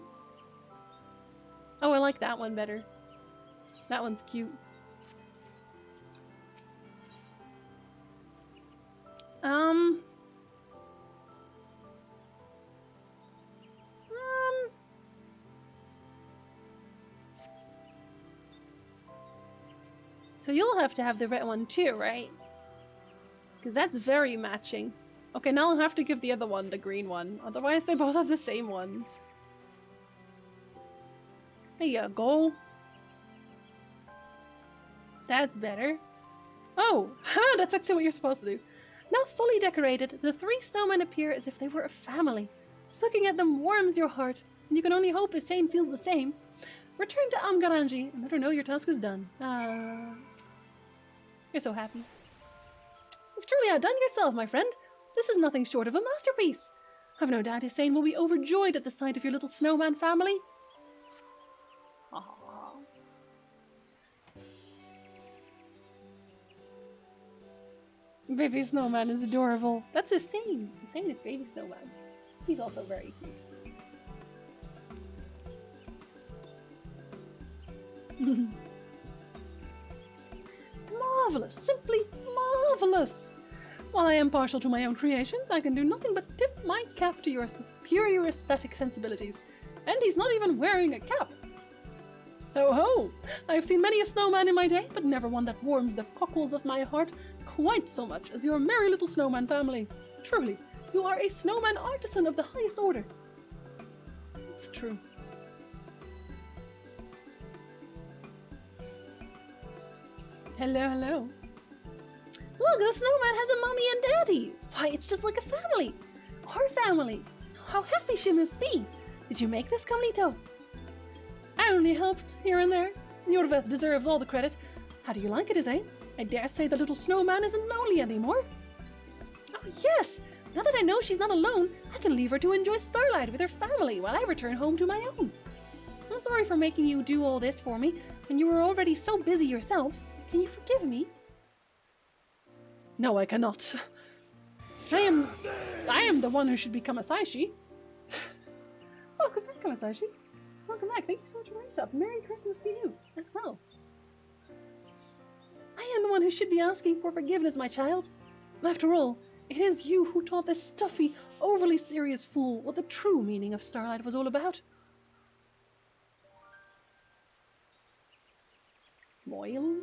Oh, I like that one better. That one's cute. So you'll have to have the red one too, right? Because that's very matching. Okay, now I'll have to give the other one the green one. Otherwise, they both have the same one. There you go. That's better. Oh, that's actually what you're supposed to do. Now fully decorated, the three snowmen appear as if they were a family. Just looking at them warms your heart, and you can only hope Issane feels the same. Return to Amgaranji and let her know your task is done. You're so happy. You've truly outdone yourself, my friend. This is nothing short of a masterpiece. I've no doubt Issane will be overjoyed at the sight of your little snowman family. Aww. Baby snowman is adorable. That's Issane. Issane is baby snowman. He's also very cute. Marvelous, simply marvelous. While I am partial to my own creations, I can do nothing but tip my cap to your superior aesthetic sensibilities. And he's not even wearing a cap. Ho ho! I've seen many a snowman in my day, but never one that warms the cockles of my heart quite so much as your merry little snowman family. Truly, you are a snowman artisan of the highest order. It's true. Hello, hello. Look, the snowman has a mommy and daddy. Why, it's just like a family. Our family. How happy she must be. Did you make this, Carlito? I only helped, here and there. Yorveth deserves all the credit. How do you like it, Issane? I dare say the little snowman isn't lonely anymore. Oh, yes! Now that I know she's not alone, I can leave her to enjoy starlight with her family while I return home to my own. I'm sorry for making you do all this for me when you were already so busy yourself. Can you forgive me? No, I cannot. I am the one who should become a Saishi. Welcome back, Kamasashi. Welcome back. Thank you so much for this up. Merry Christmas to you as well. I am the one who should be asking for forgiveness, my child. After all, it is you who taught this stuffy, overly serious fool what the true meaning of starlight was all about. Smile.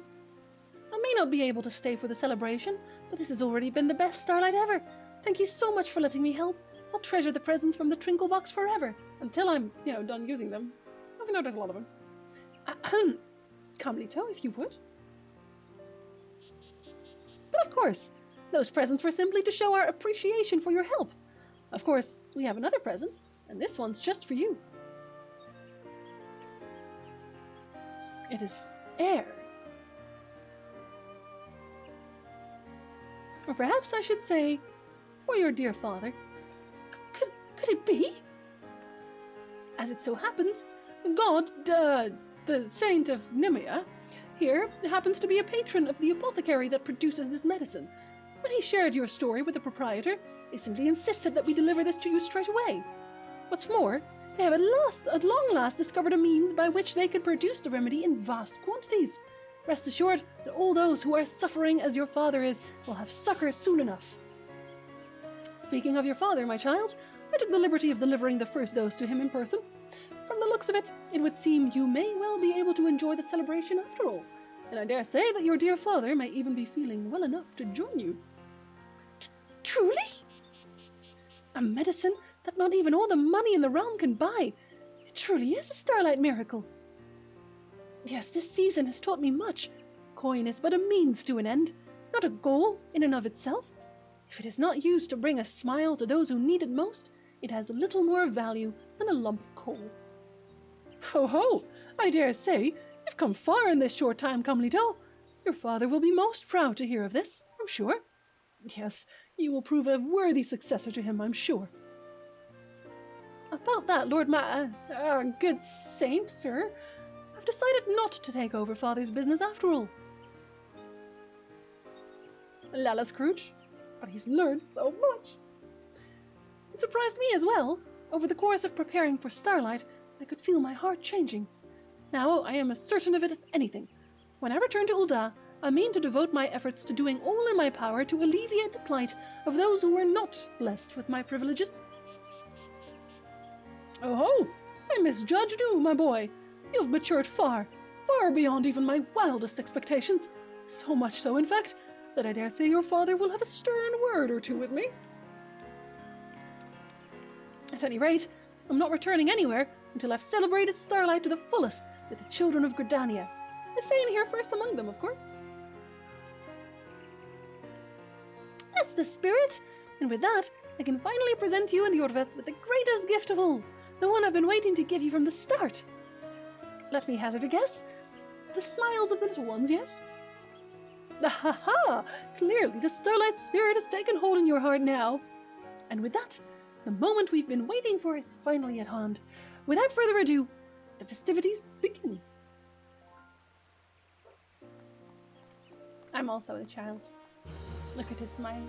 I may not be able to stay for the celebration, but this has already been the best starlight ever. Thank you so much for letting me help. I'll treasure the presents from the Trinkle Box forever, until I'm, done using them. I've noticed a lot of them. Carmelito, if you would. But of course, those presents were simply to show our appreciation for your help. Of course, we have another present, and this one's just for you. It is air. Or perhaps I should say, for your dear father. Could it be? As it so happens, God, the saint of Nemea, here happens to be a patron of the apothecary that produces this medicine. When he shared your story with the proprietor, they simply insisted that we deliver this to you straight away. What's more, they have at long last discovered a means by which they could produce the remedy in vast quantities. Rest assured that all those who are suffering as your father is will have succor soon enough. Speaking of your father, my child, I took the liberty of delivering the first dose to him in person. From the looks of it, it would seem you may well be able to enjoy the celebration after all, and I dare say that your dear father may even be feeling well enough to join you. Truly? A medicine that not even all the money in the realm can buy. It truly is a starlight miracle. Yes, this season has taught me much. Coin is but a means to an end, not a goal in and of itself. If it is not used to bring a smile to those who need it most, it has little more value than a lump of coal. Ho ho! I dare say you've come far in this short time, Carmelito. Your father will be most proud to hear of this, I'm sure. Yes, you will prove a worthy successor to him, I'm sure. About that, Lord good saint, sir, I've decided not to take over father's business after all. Lala Scrooge, but he's learned so much. It surprised me as well. Over the course of preparing for Starlight, I could feel my heart changing. Now I am as certain of it as anything. When I return to Ul'dah, I mean to devote my efforts to doing all in my power to alleviate the plight of those who are not blessed with my privileges. Oh ho! I misjudged you, my boy. You've matured far, far beyond even my wildest expectations. So much so, in fact, that I dare say your father will have a stern word or two with me. At any rate, I'm not returning anywhere until I've celebrated Starlight to the fullest with the children of Gridania. I staying here first among them, of course. That's the spirit, and with that, I can finally present you and Jorveth with the greatest gift of all, the one I've been waiting to give you from the start. Let me hazard a guess. The smiles of the little ones, yes? Ha ha! Clearly the Starlight spirit has taken hold in your heart now. And with that, the moment we've been waiting for is finally at hand. Without further ado, the festivities begin. I'm also a child. Look at his smile.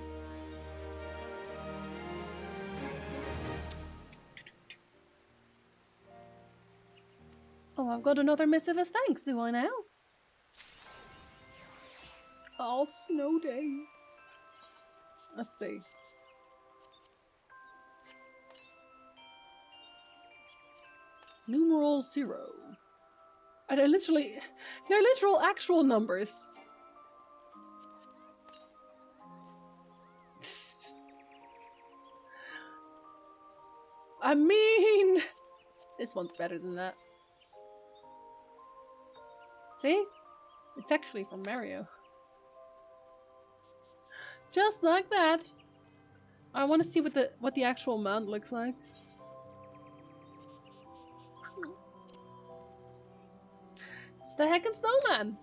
Oh, I've got another missive of thanks, do I now? All snow day. Let's see. Numeral 0. And they're literal actual numbers. I mean, this one's better than that. See? It's actually from Mario. Just like that. I want to see what the actual mount looks like. It's the heckin' snowman.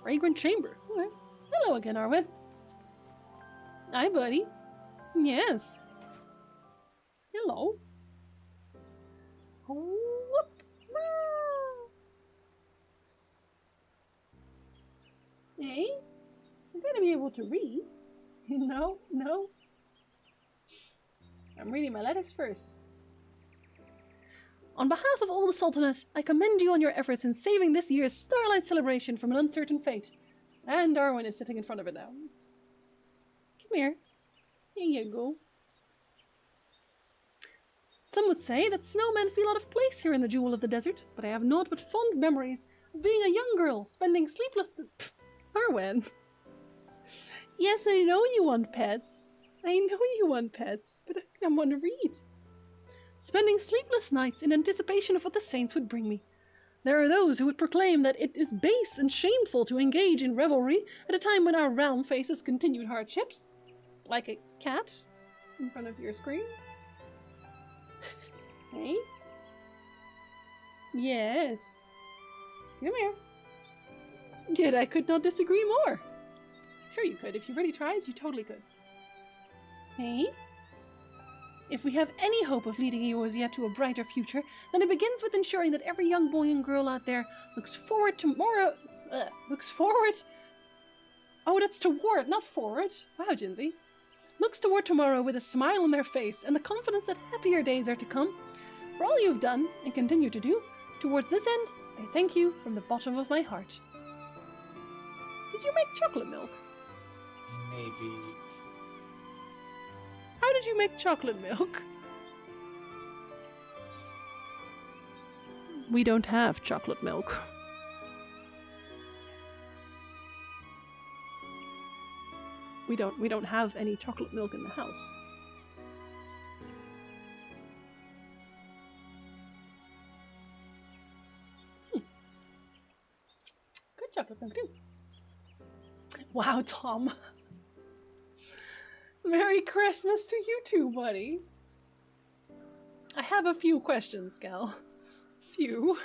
Fragrant chamber. Okay. Hello again, Arwen. Hi, buddy. Yes. Hello. Whoop. Hey, I'm gonna be able to read. No. I'm reading my letters first. On behalf of all the Sultanate, I commend you on your efforts in saving this year's Starlight celebration from an uncertain fate. And Darwin is sitting in front of it now. Come here. Here you go. Some would say that snowmen feel out of place here in the Jewel of the Desert, but I have naught but fond memories of being a young girl, spending sleepless... Arwen. Yes, I know you want pets. I know you want pets, but I want to read. Spending sleepless nights in anticipation of what the saints would bring me. There are those who would proclaim that it is base and shameful to engage in revelry at a time when our realm faces continued hardships. Like a cat in front of your screen. Hey? Yes. Come here. Yet I could not disagree more. Sure you could. If you really tried, you totally could. Hey? If we have any hope of leading you as yet to a brighter future, then it begins with ensuring that every young boy and girl out there looks forward to more... Oh, that's toward, not forward. Wow, Jinsey. Looks toward tomorrow with a smile on their face and the confidence that happier days are to come. For all you've done, and continue to do, towards this end, I thank you from the bottom of my heart. Did you make chocolate milk? Maybe. How did you make chocolate milk? We don't have chocolate milk. We don't have any chocolate milk in the house. Good chocolate milk too. Wow, Tom. Merry Christmas to you too, buddy. I have a few questions, Gal. Few.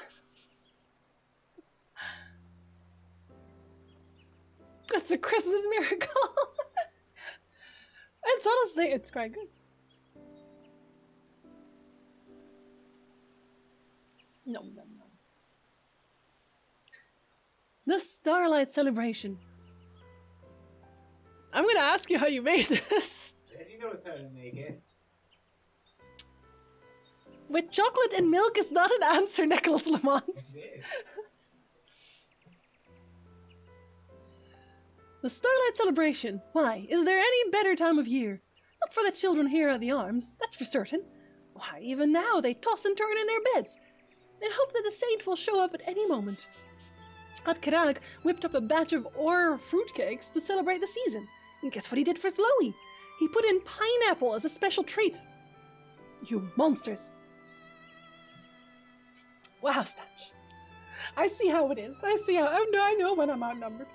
That's a Christmas miracle. It's honestly, it's quite good. No. The Starlight Celebration. I'm gonna ask you how you made this. Jenny knows how to make it. With chocolate and milk is not an answer, Nicholas Lamont. It is. The Starlight Celebration. Why, is there any better time of year? Not for the children here at the Arms, that's for certain. Why, even now they toss and turn in their beds, and hope that the saint will show up at any moment. At Karag whipped up a batch of Or fruitcakes to celebrate the season. And guess what he did for Sloey? He put in pineapple as a special treat. You monsters. Wow, Statch. I see how it is. I know when I'm outnumbered.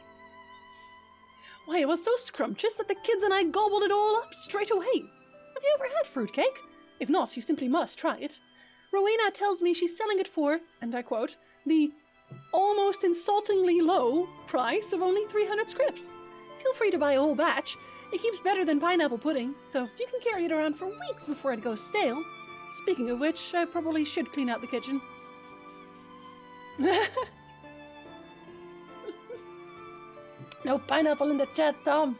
Why, it was so scrumptious that the kids and I gobbled it all up straight away. Have you ever had fruitcake? If not, you simply must try it. Rowena tells me she's selling it for, and I quote, the almost insultingly low price of only 300 scrips. Feel free to buy a whole batch. It keeps better than pineapple pudding, so you can carry it around for weeks before it goes stale. Speaking of which, I probably should clean out the kitchen. No pineapple in the chat, Tom.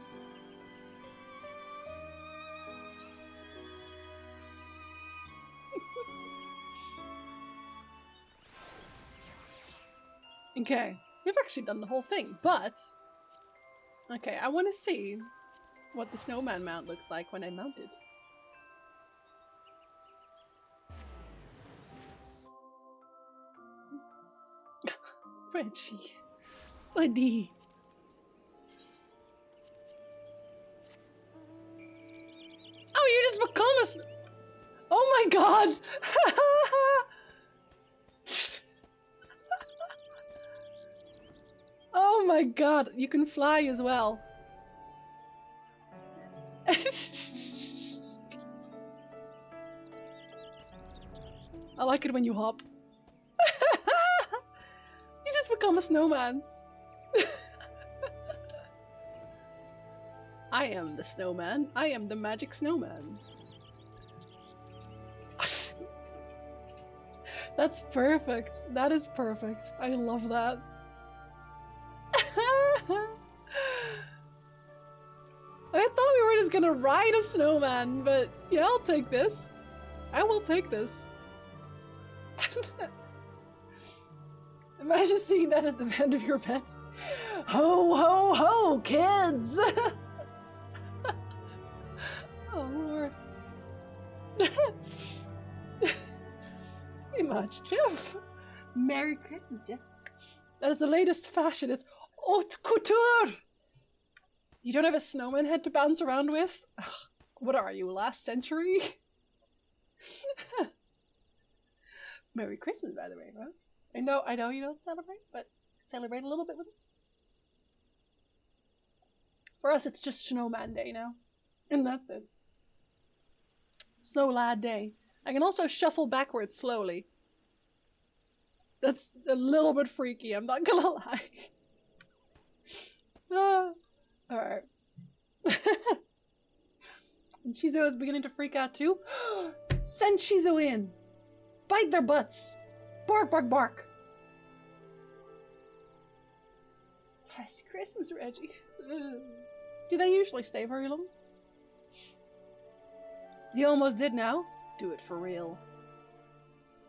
Okay, we've actually done the whole thing, but... Okay, I want to see what the snowman mount looks like when I mount it. Frenchie. Buddy. Oh, you just become a... Oh my god! Oh my god, you can fly as well. I like it when you hop. You just become a snowman. I am the snowman. I am the magic snowman. That's perfect. That is perfect. I love that. I thought we were just gonna ride a snowman, but yeah, I'll take this. I will take this. Imagine seeing that at the end of your bed. Ho, ho, ho, kids! Oh, Lord. Pretty much, Jeff. Merry Christmas, Jeff. That is the latest fashion. It's haute couture. You don't have a snowman head to bounce around with? Ugh, what are you, last century? Merry Christmas, by the way, Rose. I know you don't celebrate, but celebrate a little bit with us. For us, it's just Snowman Day now. And that's it. Snow Lad Day. I can also shuffle backwards slowly. That's a little bit freaky, I'm not gonna lie. Alright. And Shizu is beginning to freak out too. Send Shizu in! Bite their butts! Bark, bark, bark! Happy Christmas, Reggie. Do they usually stay very long? You almost did now. Do it for real.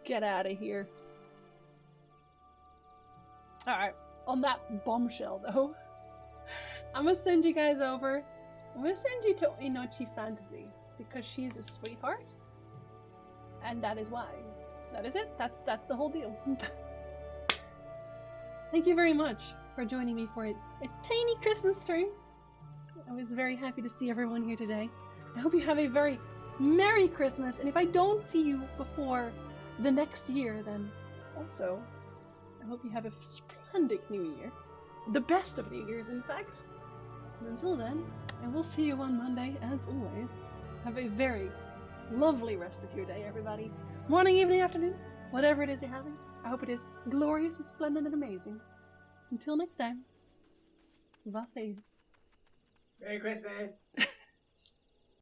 Get out of here. Alright, on that bombshell though, I'm gonna send you guys over. I'm gonna send you to Inochi Fantasy because she is a sweetheart. And that is why. That is it. That's the whole deal. Thank you very much for joining me for a tiny Christmas stream. I was very happy to see everyone here today. I hope you have a very Merry Christmas, and if I don't see you before the next year, then also, I hope you have a splendid New Year. The best of New Year's, in fact. And until then, I will see you on Monday, as always. Have a very lovely rest of your day, everybody. Morning, evening, afternoon, whatever it is you're having. I hope it is glorious and splendid and amazing. Until next time, va faire. Merry Christmas!